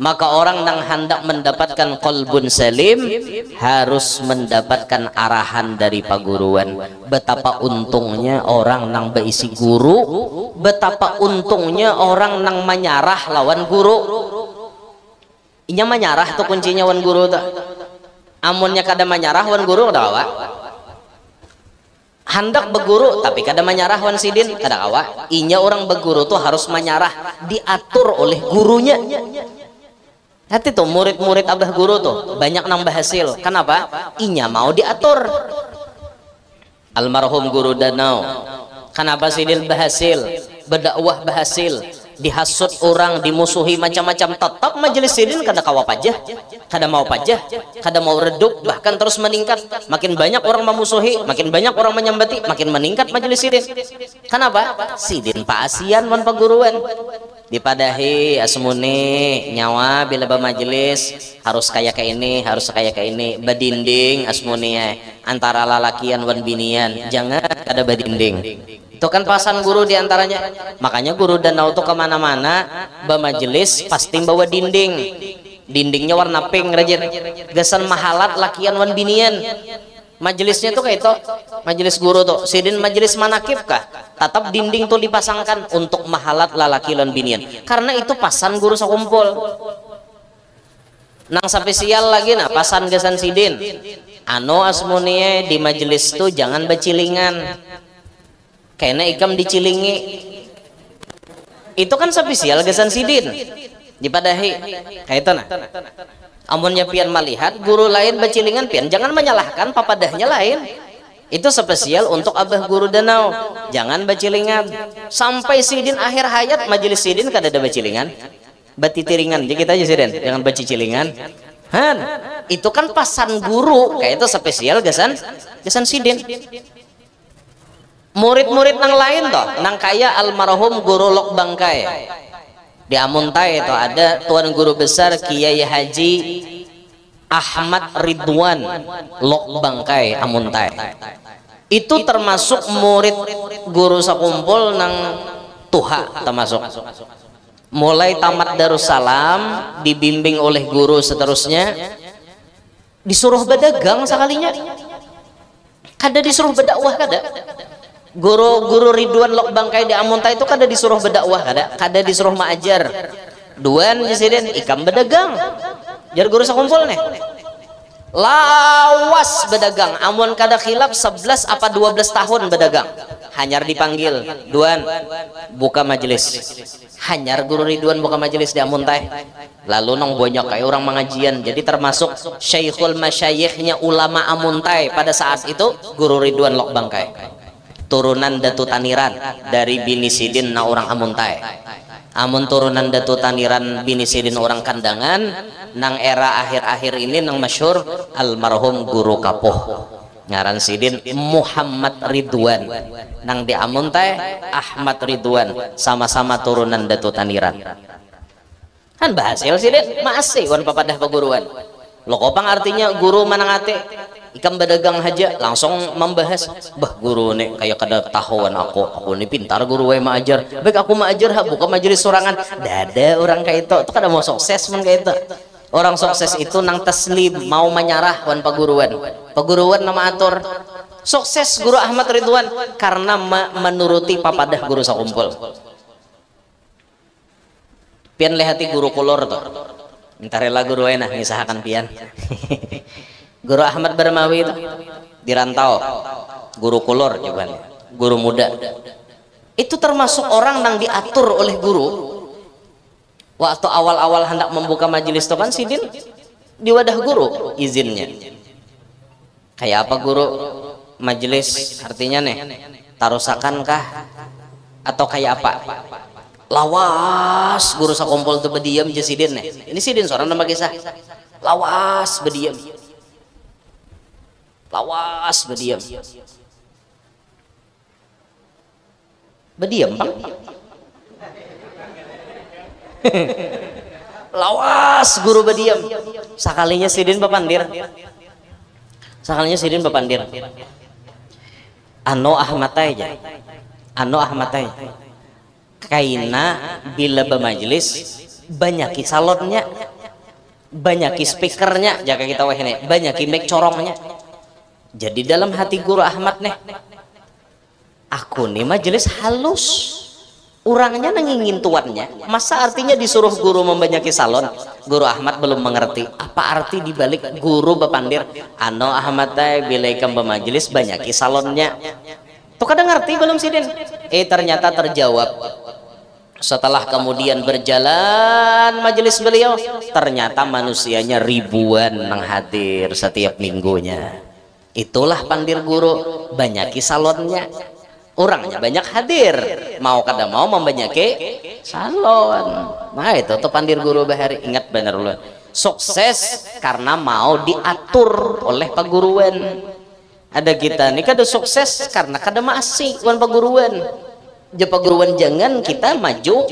Maka orang yang hendak mendapatkan qalbun salim harus mendapatkan arahan dari paguruan. Betapa untungnya orang nang beisi guru, betapa untungnya orang nang menyarah lawan guru. Inya menyarah tuh kuncinya wan guru tuh. Amunnya kada menyarah wan guru kada kawa. Hendak beguru tapi kada menyarah wan sidin kada kawa. Inya orang beguru tuh harus menyarah, diatur oleh gurunya. Hati tuh murid-murid abah guru tuh banyak nambah hasil. Kenapa? Inya mau diatur. Almarhum guru Danau, kenapa sidin berhasil, berdakwah berhasil, dihasut orang, dimusuhi macam-macam, tetap majelis sidin kada kawa pajah, kada mau pajah, kada mau redup, bahkan terus meningkat. Makin banyak orang memusuhi, makin banyak orang menyambati, makin meningkat majelis sidin. Kenapa? Sidin paasian wan paguruan. Dipadahi asmuni nyawa bila bermajelis harus kayak ini, harus kayak ini, bedinding asmuni antara lalakian wan binian, jangan ada bedinding. Itu kan pasan guru diantaranya. Makanya guru Danau tuh kemana-mana bermajelis pasti bawa dinding, dindingnya warna pink rajin, gesan mahalat lakian wan binian. Majelisnya tuh kayak itu, majelis guru tuh sidin majelis manakib kah, tetap dinding tuh dipasangkan untuk mahalat lalaki lan binian, karena itu pasan guru sakumpul. Nang spesial lagi nah pasan gesan sidin anu asmunie di majelis tuh jangan becilingan, kayaknya ikam dicilingi. Itu kan spesial gesan sidin dipadahi kayak itu nah. Amunnya pian melihat guru lain bacilingan pian, jangan menyalahkan papadahnya lain. Itu spesial untuk abah guru Danau, jangan bacilingan. Sampai sidin akhir hayat majelis sidin kada ada bacilingan, batitiringan jadi kita aja sidin, jangan bacicilingan. Han, itu kan pasan guru, kayak itu spesial gesan sidin. Murid-murid nang lain toh, nang kaya almarhum guru Lok Bangkai di Amuntai itu ada tuan guru besar Kiai Haji Ahmad Ridwan Lok Bangkai Amuntai. Itu termasuk murid guru sakumpul nang tuha termasuk. Mulai tamat Darussalam dibimbing oleh guru seterusnya, disuruh berdagang sekalinya. Kada disuruh berdakwah kada. Guru Ridwan Lok Bangkai di Amuntai itu kada disuruh berdakwah kada disuruh maajar. Duan presiden ikam berdagang. Jar guru sakumpul nih. Lawas berdagang, amun kada khilaf 11 apa 12 tahun berdagang. Hanyar dipanggil, Duan buka majelis. Hanyar guru Ridwan buka majelis di Amuntai. Lalu nong banyak kayak orang mengajian. Jadi termasuk Syekhul Masyayikhnya ulama Amuntai pada saat itu guru Ridwan Lok Bangkai. Turunan Datu Taniran dari bini sidin na orang Amuntai. Amun turunan Datu Taniran bini sidin orang Kandangan, nang era akhir-akhir ini nang masyhur almarhum guru Kapuh ngaran sidin Muhammad Ridwan, nang di Amuntai Ahmad Ridwan, sama-sama turunan Datu Taniran. Kan bahasil sidin masih wan papadah paguruan. Lokopang artinya guru manangate ikam berdagang haja langsung membahas, bah guru nih kayak kada tahuan aku nih pintar guru wae maajar, baik aku maajar ha buka majelis sorangan. Dada orang kayak itu kada mau sukses men kayak itu. Orang sukses itu nang taslim, mau menyarah wan paguruan nama atur. Sukses guru Ahmad Ridwan karena menuruti papadah guru sakumpul. Pian lehati guru kolor tuh, minta rela guru wae nah ngisahakan pian. Guru Ahmad Barmawi itu di Rantau, guru kolor juga, guru muda. Itu termasuk orang yang diatur oleh guru. Waktu awal-awal hendak membuka majelis itu kan sidin di wadah guru izinnya. Kayak apa guru majelis artinya nih? Tarusakan kah? Atau kayak apa? Lawas guru sakumpul tuh berdiam je sidin nih. Ini sidin seorang nama kisah. Lawas berdiam. Lawas berdiam. Berdiam bang. Lawas guru berdiam. Sakalinya sidin bapandir. Sakalinya sidin bapandir. Ano ahmatai aja. Ano ahmatai. Kaina bila bermajelis banyak salonnya. banyaki speakernya, jaga kita wah ini, banyaki mic corongnya. Jadi dalam hati Guru Ahmad nih, aku nih majelis halus, orangnya nangingin tuannya, masa artinya disuruh guru membanyaki salon. Guru Ahmad belum mengerti apa arti dibalik guru bepandir ano Ahmad teh bila ikam bermajelis banyaki salonnya tuh kadang ngerti belum sidin. Ternyata terjawab setelah kemudian berjalan majelis beliau, ternyata manusianya ribuan yang hadir setiap minggunya. Itulah pandir guru, banyaki salonnya, orangnya banyak hadir, mau kada mau membanyaki salon. Nah itu tuh pandir guru bahari, ingat bener loh, sukses karena mau diatur oleh paguruan. Ada kita nih kada sukses karena kada masih wan paguruan. Jak paguruan jangan kita maju,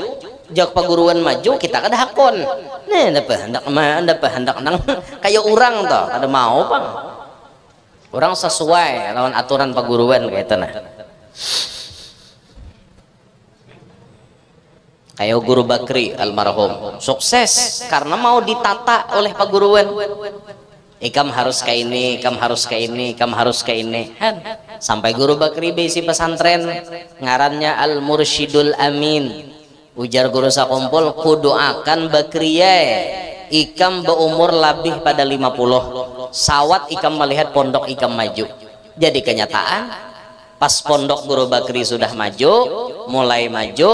jak paguruan maju kita kada hakon. Nih dapat hendak nang kayak orang toh kada mau bang. Orang sesuai lawan aturan paguruan kayak itu nah. Kayak Guru Bakri almarhum sukses karena mau ditata oleh paguruan. Ikam harus kayak ini, ikam harus kayak ini, ikam harus kayak ini. Sampai Guru Bakri besi pesantren ngarannya Al Mursyidul Amin. Ujar guru sakumpul kudu akan Bakriye ikam berumur lebih pada 50. Sawat ikam melihat pondok ikam maju. Jadi kenyataan pas pondok Guru Bakri sudah maju, mulai maju,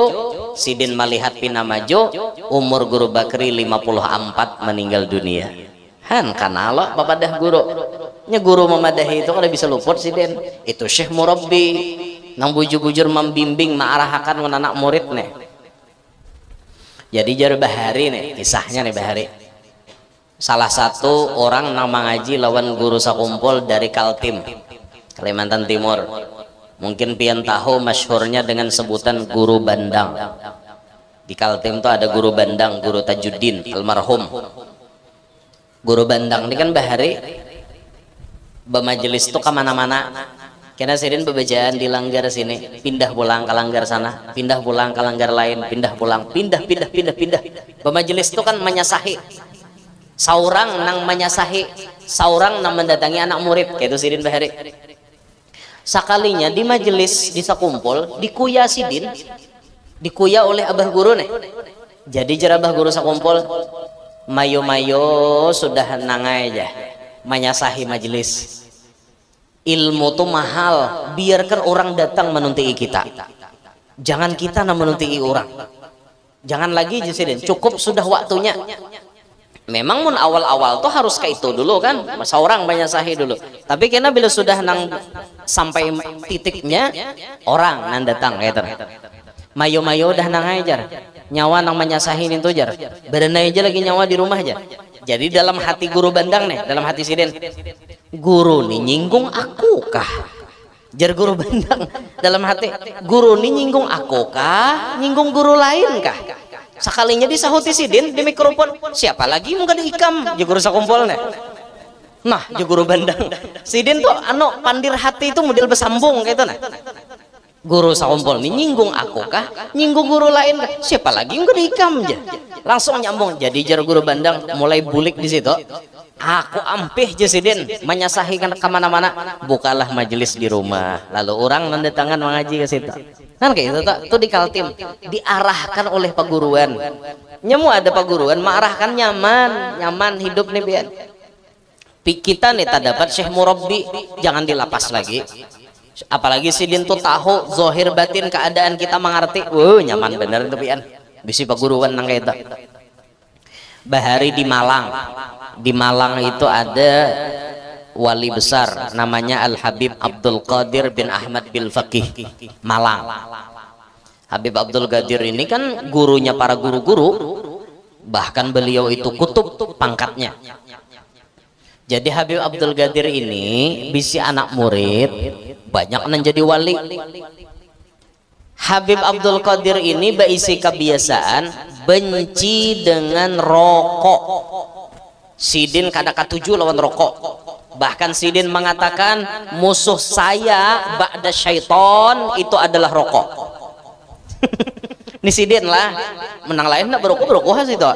sidin melihat pina maju, umur Guru Bakri 54 meninggal dunia. Karena Allah bapadah guru nya guru memadahi itu kada bisa luput sidin. Itu Syekh Murabbi nang bujur-bujur membimbing maarahakan anak murid nih. Jadi jar bahari nih kisahnya nih bahari. Salah satu orang nang mengaji lawan guru sakumpul dari Kaltim, Kalimantan Timur. Mungkin pian tahu masyhurnya dengan sebutan Guru Bandang. Di Kaltim tuh ada Guru Bandang, Guru Tajuddin almarhum. Guru Bandang ini kan bahari bermajelis tuh kemana-mana. Karena sidin bebejaan di langgar sini, pindah pulang ke langgar sana, pindah pulang ke langgar lain, pindah pulang, pindah. Bermajelis tuh kan menyasahi. Saurang nang menyasahi, saurang nang mendatangi anak murid, kayak itu sidin bahari. Sakalinya di majelis di sakumpul dikuya sidin, dikuya oleh abah guru nih. Jadi jerabah guru sakumpul mayo sudah nangai aja menyasahi majelis. Ilmu tuh mahal, biarkan orang datang menunti kita, jangan kita yang menunti orang. Jangan lagi jisidin, cukup sudah waktunya. Memang mun awal-awal tuh harus kayak itu dulu kan, seorang menyasahi dulu. Tapi kena bila sudah nang sampai titiknya orang nang datang kayak mayo udah nangai aja. Nyawa nang menyasahin itu jar badanai aja lagi nyawa di rumah aja. Jadi dalam hati Guru Bandang nih, dalam hati sidin, guru nih nyinggung aku kah? Jar Guru Bandang dalam hati, guru nih nyinggung aku kah? Nyinggung guru lain kah? Sekalinya disahuti sidin di mikrofon, siapa lagi mungkin ikam guru sakumpul nih. Nah Guru Bandang sidin tuh pandir hati itu model bersambung kayak itu nah. Guru sakumpul nih nyinggung aku kah? Nyinggung guru lain kah? Siapa lagi enggak diikam aja. Langsung nyambung. Jadi jar Guru Bandang mulai bulik di situ. Aku ampih jasidin menyasahi kemana-mana. Bukalah majelis di rumah. Lalu orang mendatangan mengaji ke situ. Kan kayak itu tuh di Kaltim diarahkan oleh paguruan. Nyemu ada paguruan mengarahkan nyaman hidup nih biar. Kita nih tak dapat Syekh Murabbi jangan dilapas lagi. Apalagi sidin tuh tahu zohir batin keadaan kita mengerti. Nyaman bener itu pian bisi paguruan nang kayak itu. Bahari di Malang itu ada wali besar namanya Al Habib Abdul Qadir bin Ahmad bil Faqih Malang. Habib Abdul Qadir ini kan gurunya para guru-guru, bahkan beliau itu kutub pangkatnya. Jadi Habib Abdul Qadir ini bisi anak murid banyak menjadi wali. Habib Abdul Qadir ini berisi kebiasaan benci dengan rokok. Sidin kada katuju lawan rokok. Bahkan sidin mengatakan musuh saya ba'da syaiton itu adalah rokok. Ini sidin lah menang lain nak berokok itu.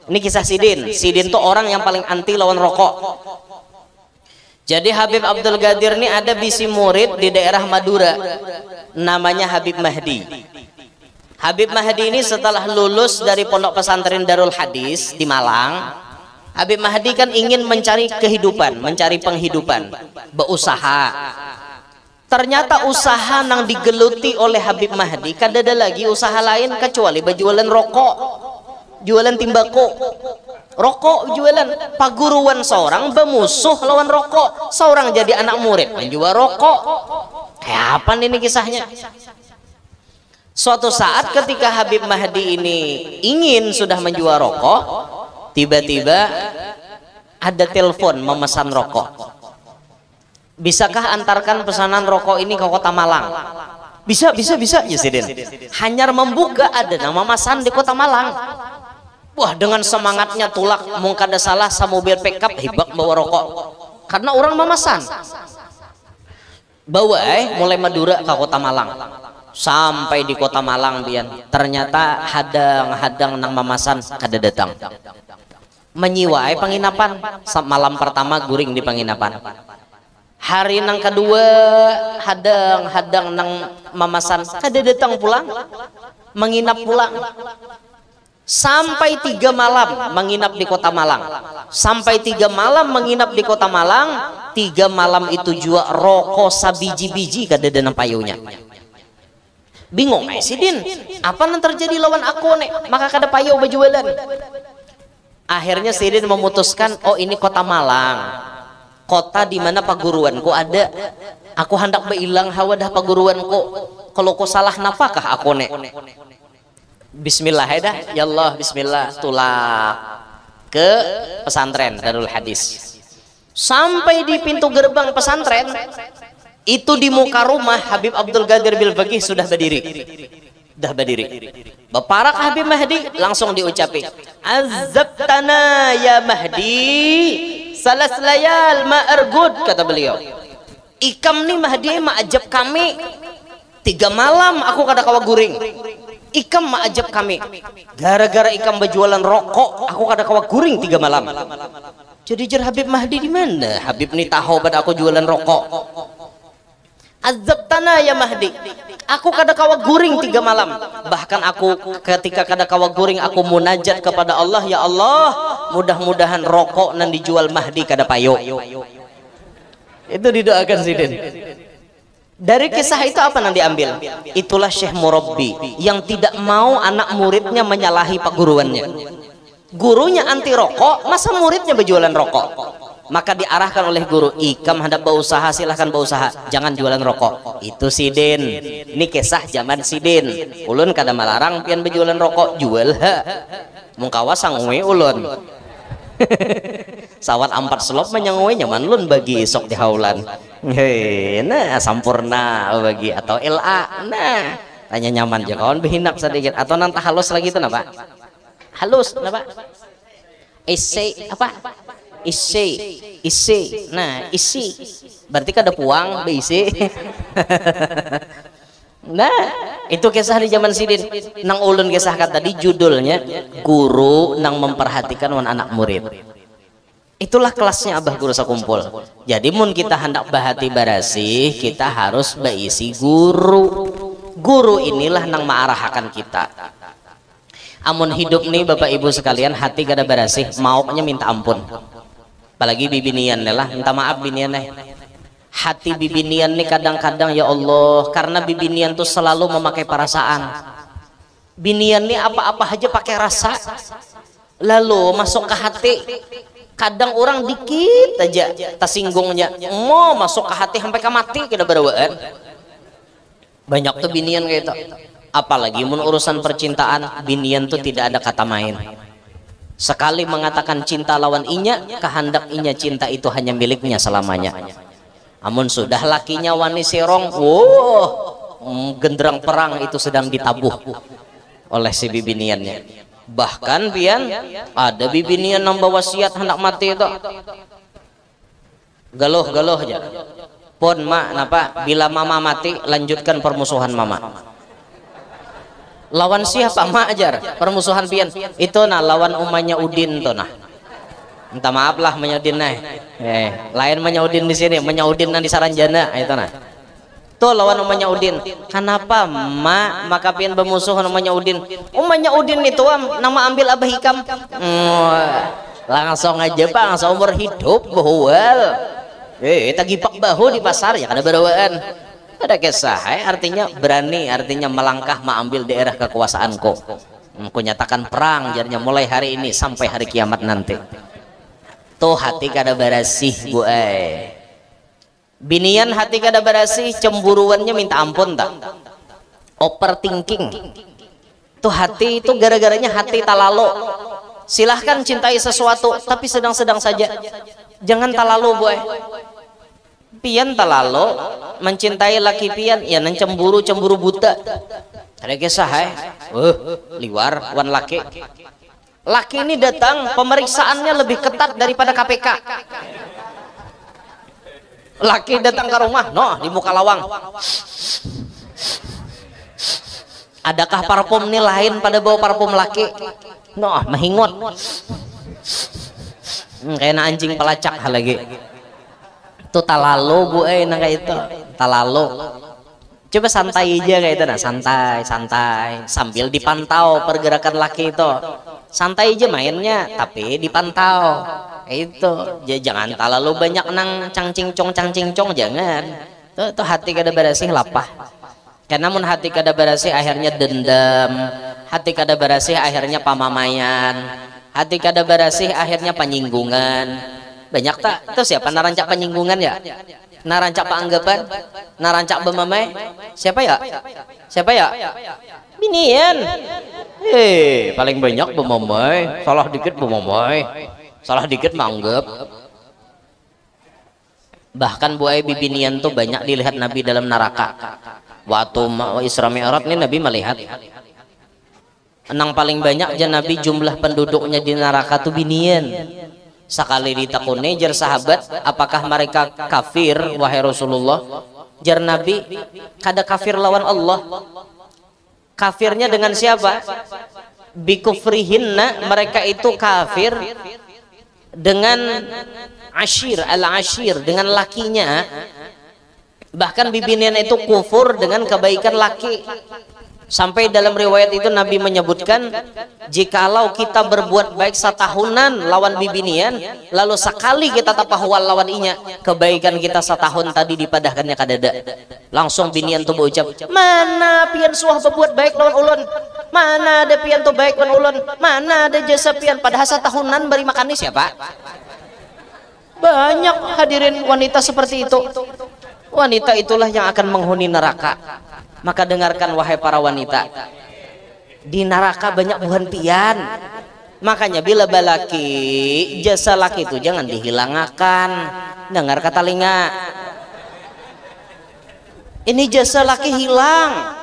Ini kisah Sidin. Sidin tuh orang yang paling anti lawan rokok. Jadi Habib Abdul Qadir ini ada bisi murid di daerah Madura, namanya Habib Mahdi. Habib Mahdi ini setelah lulus dari pondok pesantren Darul Hadis di Malang, Habib Mahdi kan ingin mencari kehidupan, mencari penghidupan, berusaha. Ternyata usaha yang digeluti oleh Habib Mahdi kan ada lagi usaha lain kecuali berjualan rokok, jualan timbako. Rokok jualan, paguruan seorang bermusuh lawan rokok, seorang jadi anak murid menjual rokok. Kayak apa ini kisahnya? Suatu saat ketika Habib Mahdi ini ingin sudah menjual rokok, tiba-tiba ada telepon memesan rokok. Bisakah antarkan pesanan rokok ini ke Kota Malang? Bisa ya Sidin. Hanyar membuka ada nama Masan di Kota Malang. Wah, dengan semangatnya tulak mungkada salah sa mobil pickup hibak bawa rokok karena orang memesan. Bawa mulai Madura ke Kota Malang. Sampai di Kota Malang bian ternyata hadang nang memesan kada datang. Menyiwai penginapan malam pertama guring di penginapan. Hari nang kedua hadang nang memesan kada datang pulang, menginap pulang. Sampai 3 malam menginap di Kota Malang. Sampai 3 malam menginap di Kota Malang. 3 malam itu juga rokok sabiji-biji kada ada payunya. Bingung Sidin, apa yang terjadi lawan aku nek? Maka kada payu berjualan. Akhirnya Sidin memutuskan, oh ini Kota Malang, kota di mana paguruanku ada. Aku hendak beilang hawadah paguruanku. Kalau ku salah napakah aku nek? Bismillah ya Allah, bismillah tulak ke pesantren Darul Hadis. Sampai di pintu gerbang pesantren itu di muka rumah Habib Abdul Qadir bil Faqih sudah berdiri. Baparak Habib Mahdi langsung diucapi, azabtana ya Mahdi salas layal ma ergud, kata beliau. Ikam nih Mahdi maajab kami 3 malam aku kada kawa guring. Ikam maajab kami gara-gara ikam berjualan rokok aku kada kawa guring 3 malam. Jadi jar Habib Mahdi di mana? Habib nih tahu pada aku jualan rokok. Azab tanah ya Mahdi, aku kada kawa guring 3 malam. Bahkan aku ketika kada kawa guring aku munajat kepada Allah, ya Allah mudah-mudahan rokok nan dijual Mahdi kada payo. Itu didoakan Sidin. Dari kisah itu apa yang diambil? Itulah Syekh Murabbi yang tidak mau anak muridnya menyalahi paguruannya. Gurunya anti rokok, masa muridnya berjualan rokok? Maka diarahkan oleh guru, ikam hendak berusaha silahkan berusaha, jangan jualan rokok. Itu Sidin. Ini kisah zaman Sidin. Ulun kada melarang pian berjualan rokok, jual ha. Mungkawa sangwe ulun. Sawat 4 selop menyangwe nyaman lun bagi sok di haulan. Nah sampurna bagi atau LA. Nah tanya nyaman aja kawan behinak sedikit atau nanti halus lagi itu napa? Halus napa? Isi apa? Isi. Nah isi berarti kada puang beisi. Nah itu kisah di zaman Sidin. Nang ulun kisah kata tadi judulnya guru nang memperhatikan wan anak murid. Itulah kelasnya Abah Guru Sakumpul. Jadi mun kita hendak bahati barasih kita harus beisi guru. Guru inilah nang maarahakan kita. Amun hidup nih Bapak Ibu sekalian hati kada barasih maunya minta ampun. Apalagi bibinian lah minta maaf binian hati bibinian nih kadang-kadang ya Allah karena bibinian tuh selalu memakai perasaan. Binian nih apa-apa aja pakai rasa lalu masuk ke hati. Kadang orang dikit aja tersinggungnya mau masuk ke hati sampai ke mati kita berawaan. Banyak tuh binian kayak itu. Apalagi mun urusan percintaan binian tuh tidak ada kata main. Sekali mengatakan cinta lawan inya, kehendak inya cinta itu hanya miliknya selamanya. Amun sudah lakinya wani serong, genderang perang itu sedang ditabuh oleh si bibiniannya. Bahkan pian ada bibinian nambah wasiat hendak mati itu galuh aja pon mak napa bila mama mati lanjutkan permusuhan mama. Lawan siapa Ma'jar? Permusuhan pian. Itu nah lawan umahnya Udin tuh nah. Minta maaf lah menyaudin nah. Lain menyaudin di sini, menyaudin di Saranjana itu nah. Tuh lawan umahnya Udin. Kenapa maka pian bermusuh umahnya Udin? Umahnya Udin itu nama ambil Abah Hikam. Langsung aja Pak, seumur hidup bohwal. Tagipak bahu di pasar ya kada berawaan. Ada kisah, artinya berani, artinya melangkah mengambil daerah kekuasaanku. Aku nyatakan perang, jadinya mulai hari ini sampai hari kiamat nanti. Tuh hati kada barasih bu binian hati kada barasih, cemburuannya minta ampun tak. Overthinking. Tuh hati itu gara-garanya hati talalo. Silahkan cintai sesuatu, tapi sedang-sedang saja. Jangan talalo bu pian talalo mencintai laki pian ya nan cemburu buta. Ada kisah liwar wan laki ini datang pemeriksaannya lebih ketat daripada KPK. Laki datang ke rumah di muka lawang, adakah parfum ini lain pada bau parfum laki? Mahingot kayak anjing pelacak lagi. Itu talalo bu nangka itu talalo. Coba santai aja kayak itu nah, santai sambil dipantau pergerakan laki itu. Santai aja mainnya tapi dipantau itu. Jangan terlalu banyak nang cangcingcong jangan. Tuh hati kada barasih lapah. Karena namun hati kada barasih akhirnya dendam, hati kada barasih akhirnya pamamayan, hati kada barasih akhirnya penyinggungan. Banyak tak? Itu siapa narancak penyinggungan ya? Narancak panggapan? Narancak bemamai? Siapa ya? Binian. Paling banyak bemamai. Salah dikit bemamai. Salah dikit manggap. Bahkan buai bibinian tuh banyak dilihat Nabi dalam neraka. Waktu Isra Mi'raj ini Nabi melihat. Nang paling banyak aja Nabi jumlah penduduknya di neraka tuh binian. Sekali ditakuni jar sahabat, apakah mereka kafir wahai Rasulullah? Jar Nabi, kada kafir lawan Allah. Kafirnya dengan siapa? Bikufrihinna, mereka itu kafir dengan al-ashir, dengan lakinya. Bahkan bibinian itu kufur dengan kebaikan laki. Sampai dalam riwayat itu Nabi menyebutkan, jikalau kita berbuat baik setahunan lawan bibinian, lalu sekali kita tapahwal lawan inya, kebaikan kita setahun tadi dipadahkannya kadada. Langsung binian tuh berucap, mana pian suah berbuat baik lawan ulun? Mana ada pian tuh baik lawan ulun? Mana ada jasa pian? Padahal setahunan beri makan siapa? Banyak hadirin wanita seperti itu. Wanita itulah yang akan menghuni neraka. Maka dengarkan wahai para wanita, di neraka banyak buhan pian. Makanya bila balaki jasa laki itu jangan dihilangkan. Dengar kata telinga, ini jasa laki hilang.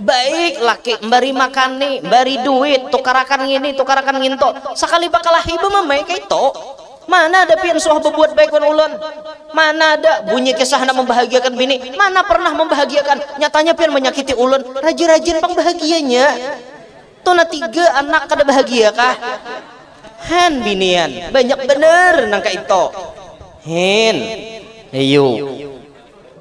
Baik laki bari makani, bari duit, tukarakan ngini, tukarakan nginto. Sekali bakalah ibu memai itu. Mana ada pian suah berbuat baik wan ulun? Mana ada bunyi kisah nak membahagiakan bini? Mana pernah membahagiakan? Nyatanya pian menyakiti ulun. Rajin-rajin pang bahagianya. Tuh na 3 anak kada bahagia kah? Han binian banyak bener nangka itu. Hen, ayo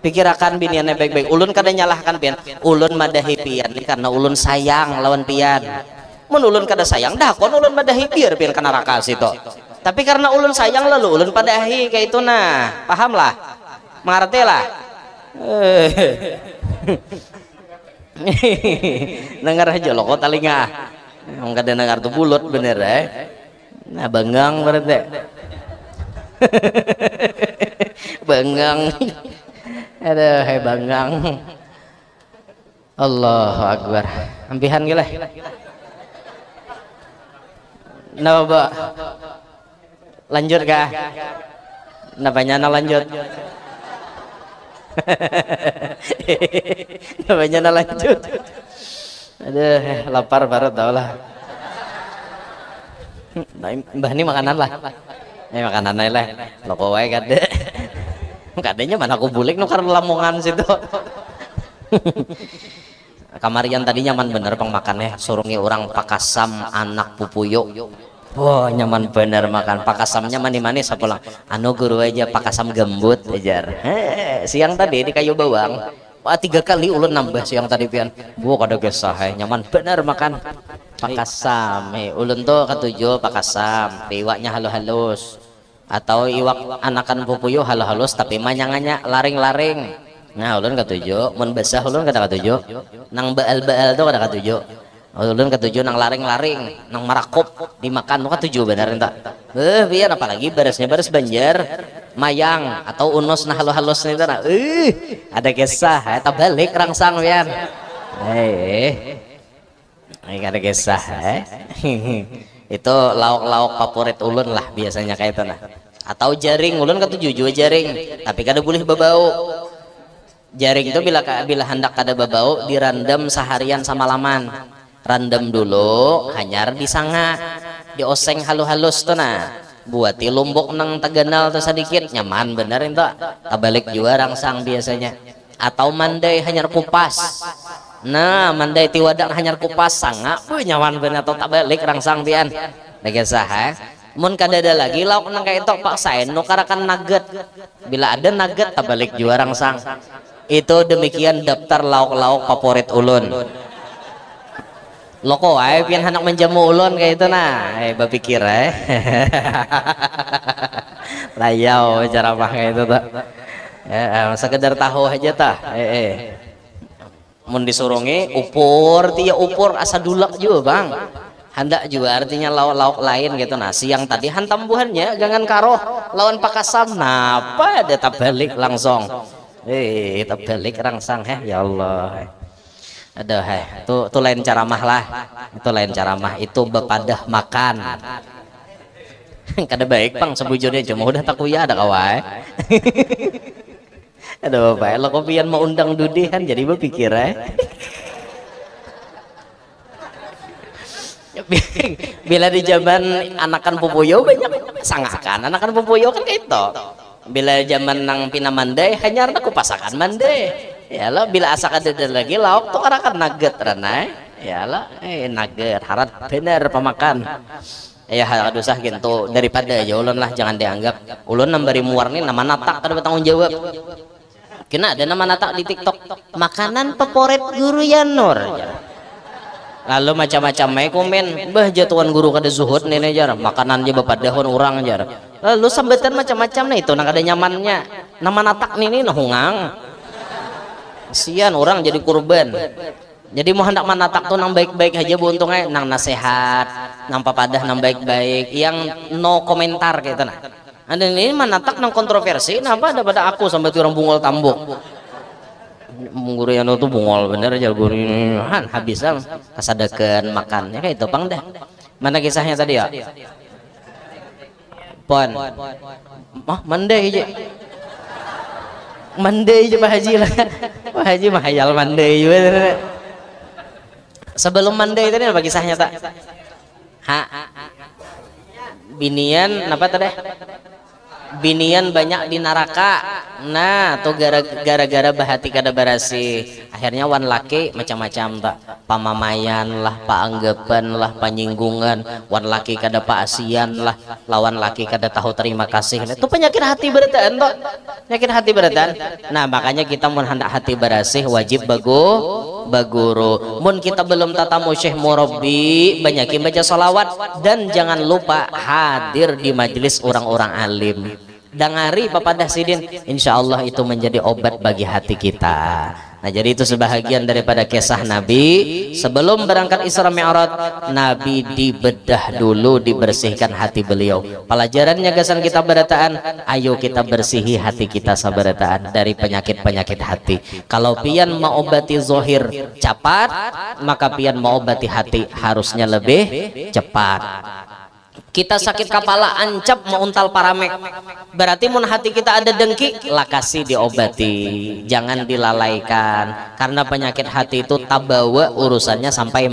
pikirakan biniannya baik-baik. Ulun kada nyalahkan pian. Ulun madahi pian karena ulun sayang lawan pian. Mun ulun kada sayang dah kon ulun madahi biar pian kana neraka situ. Tapi karena ulun sayang lalu ulun padahi kayak itu nah, paham lah, mengerti lah. Dengar aja lo kok telinga, nggak ada dengar tuh bulut bener Nah benggang berarti, benggang, ada benggang. Allahu Akbar, ampihan gila. Napa lanjut kah? Napanya lanjut. Napanya lanjut. Aduh, lapar baru tau lah. Mbah ini makanan lah. Ini makanan lah. Loko wae kade. Kadenya mana aku bulik nu karena lamongan situ. Kamarian tadi nyaman bener pang makannya, surungi orang pakasam anak pupuyo. Wah, nyaman bener makan pakasamnya manis-manis apa lang. Anu guru aja pakasam gembut ajar. Siang tadi di kayu bawang. Wah, 3 kali ulun nambah siang tadi pian. Wah, kada gesah nyaman bener makan pakasam. Ulun tuh ketujuh pakasam, iwaknya halus-halus. Atau iwak anakan pupuyo halus-halus tapi manyanganya laring-laring. Nah, ulun ketujuh, mun basah ulun kada ketujuh. Nang baal-baal tuh kada ketujuh. Ulun ketujuh nang laring-laring, nang marakop dimakan tuh ketujuh bener entak. Biar apalagi beresnya beres Banjar, mayang atau unus nah halus-halus nih nah. Ada kisah, eta balik rangsang pian. Ada kisah, Itu lauk-lauk favorit ulun lah biasanya kayak itu nah. Atau jaring, ulun ketujuh juga jaring, tapi kada boleh babau. Jaring itu bila hendak kada babau dirandam seharian samalaman. Randam dulu hanyar disanga, dioseng halus-halus tuh nah. Buati lumbuk nang taganal tuh sedikit nyaman bener itu. Tabalik juga rangsang biasanya. Atau mandai hanyar kupas. Nah, mandai tiwadak hanyar kupas sanga, nyaman bener atau tabalik rangsang pian. Dagesah mun kada ada lagi lauk nang kayak itu paksain nukarakan nugget. Bila ada nugget tabalik juga rangsang. Itu demikian daftar lauk-lauk favorit ulun. Loko pian hendak menjamu ulun kayak itu nah. Bapikir layau cara mah kayak itu tak. Sekedar tahu aja tah. Mun disurungi upur tiya upur asa dulak juga bang. Hendak juga artinya lauk-lauk lain gitu nah. Siang tadi hantam buhannya gangan karoh lawan pakasam. Napa ada tabalik langsung. Tabalik rangsang ya Allah. Aduh itu lain ceramah lah. Itu lain ceramah, itu bepadah makan. Kada baik bang sebujurnya cuma udah takuya ada kawai. Aduh bapak lo kopian mau undang dudihan jadi berpikir Bila di zaman anakan pupuyo banyak sangakan anakan pupuyo kan kayak itu. Bila zaman nang pina mandai hanya aku pasakan mandai ya lo bila asa kada lagi lauk tuh kan nugget ranai ya lo nugget harap bener pemakan ya harus usah gitu daripada ya ulun lah jangan dianggap ulun nambari muarni nama natak kada bertanggung jawab kena ada nama natak di TikTok makanan favorit guru Yanur lalu macam-macam komen bah jatuhan guru kada zuhud nih jar makanan aja bapak dahon orang jar lalu sambatan macam-macam nih itu nang ada nyamannya nama natak nih nahungang sian orang jadi kurban jadi mau hendak manatak tuh nang baik-baik aja bu untungnya nang nasehat nang papadah nang baik-baik yang no komentar gitu nah ada ini manatak nang kontroversi kenapa ada pada aku sampai orang bungol tambuk guru yang tuh bungol bener aja guru han habisnya kasadakan makannya kayak itu pang dah mana kisahnya tadi ya pon mandai aja mandai aja Pak Haji lah Pak Haji mah hayal mandai juga sebelum mandai tadi apa kisahnya tak binian apa tadi binian banyak di neraka nah tuh gara-gara bahati kada barasi akhirnya wan laki macam-macam tak pamamayan lah paanggapan lah panyinggungan wan laki kada paasian lah lawan laki kada tahu terima kasih itu penyakit hati beratan toh penyakit hati beratan nah makanya kita mun hendak hati barasih wajib baguru mun kita belum tatamu syekh murabbi banyakin baca salawat dan jangan lupa hadir di majelis orang-orang alim dangari papadah sidin insyaallah itu menjadi obat bagi hati kita. Nah jadi itu sebahagian daripada kisah Nabi sebelum berangkat Isra Mi'raj Nabi dibedah dulu dibersihkan hati beliau pelajarannya gasan kita berataan ayo kita bersihi hati kita sabarataan dari penyakit-penyakit hati kalau pian mau obati zohir cepat maka pian mau obati hati harusnya lebih cepat Kita sakit kepala ancap mau untal paramek, berarti mun hati kita ada dengki, lah kasih diobati, jangan dilalaikan, karena penyakit hati itu tabawa urusannya sampai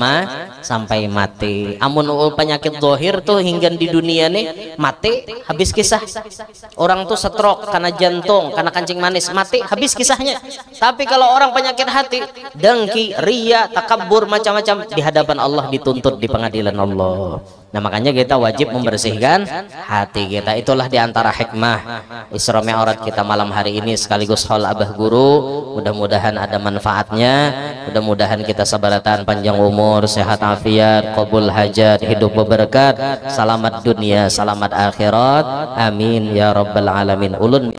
mati. Amun penyakit zahir tuh hingga di dunia nih mati habis kisah. Orang tuh stroke karena jantung, karena kancing manis, mati habis kisahnya. Tapi kalau orang penyakit hati, dengki, ria, takabur, macam-macam, di hadapan Allah dituntut di pengadilan Allah. Nah makanya kita wajib membersihkan hati kita. Itulah diantara hikmah Isra Mi'raj kita malam hari ini, sekaligus haul abah guru. Mudah-mudahan ada manfaatnya, mudah-mudahan kita sabaratan panjang umur, sehat afiat, qabul hajat, hidup berberkat, selamat dunia, selamat akhirat, amin ya rabbal alamin. Ulun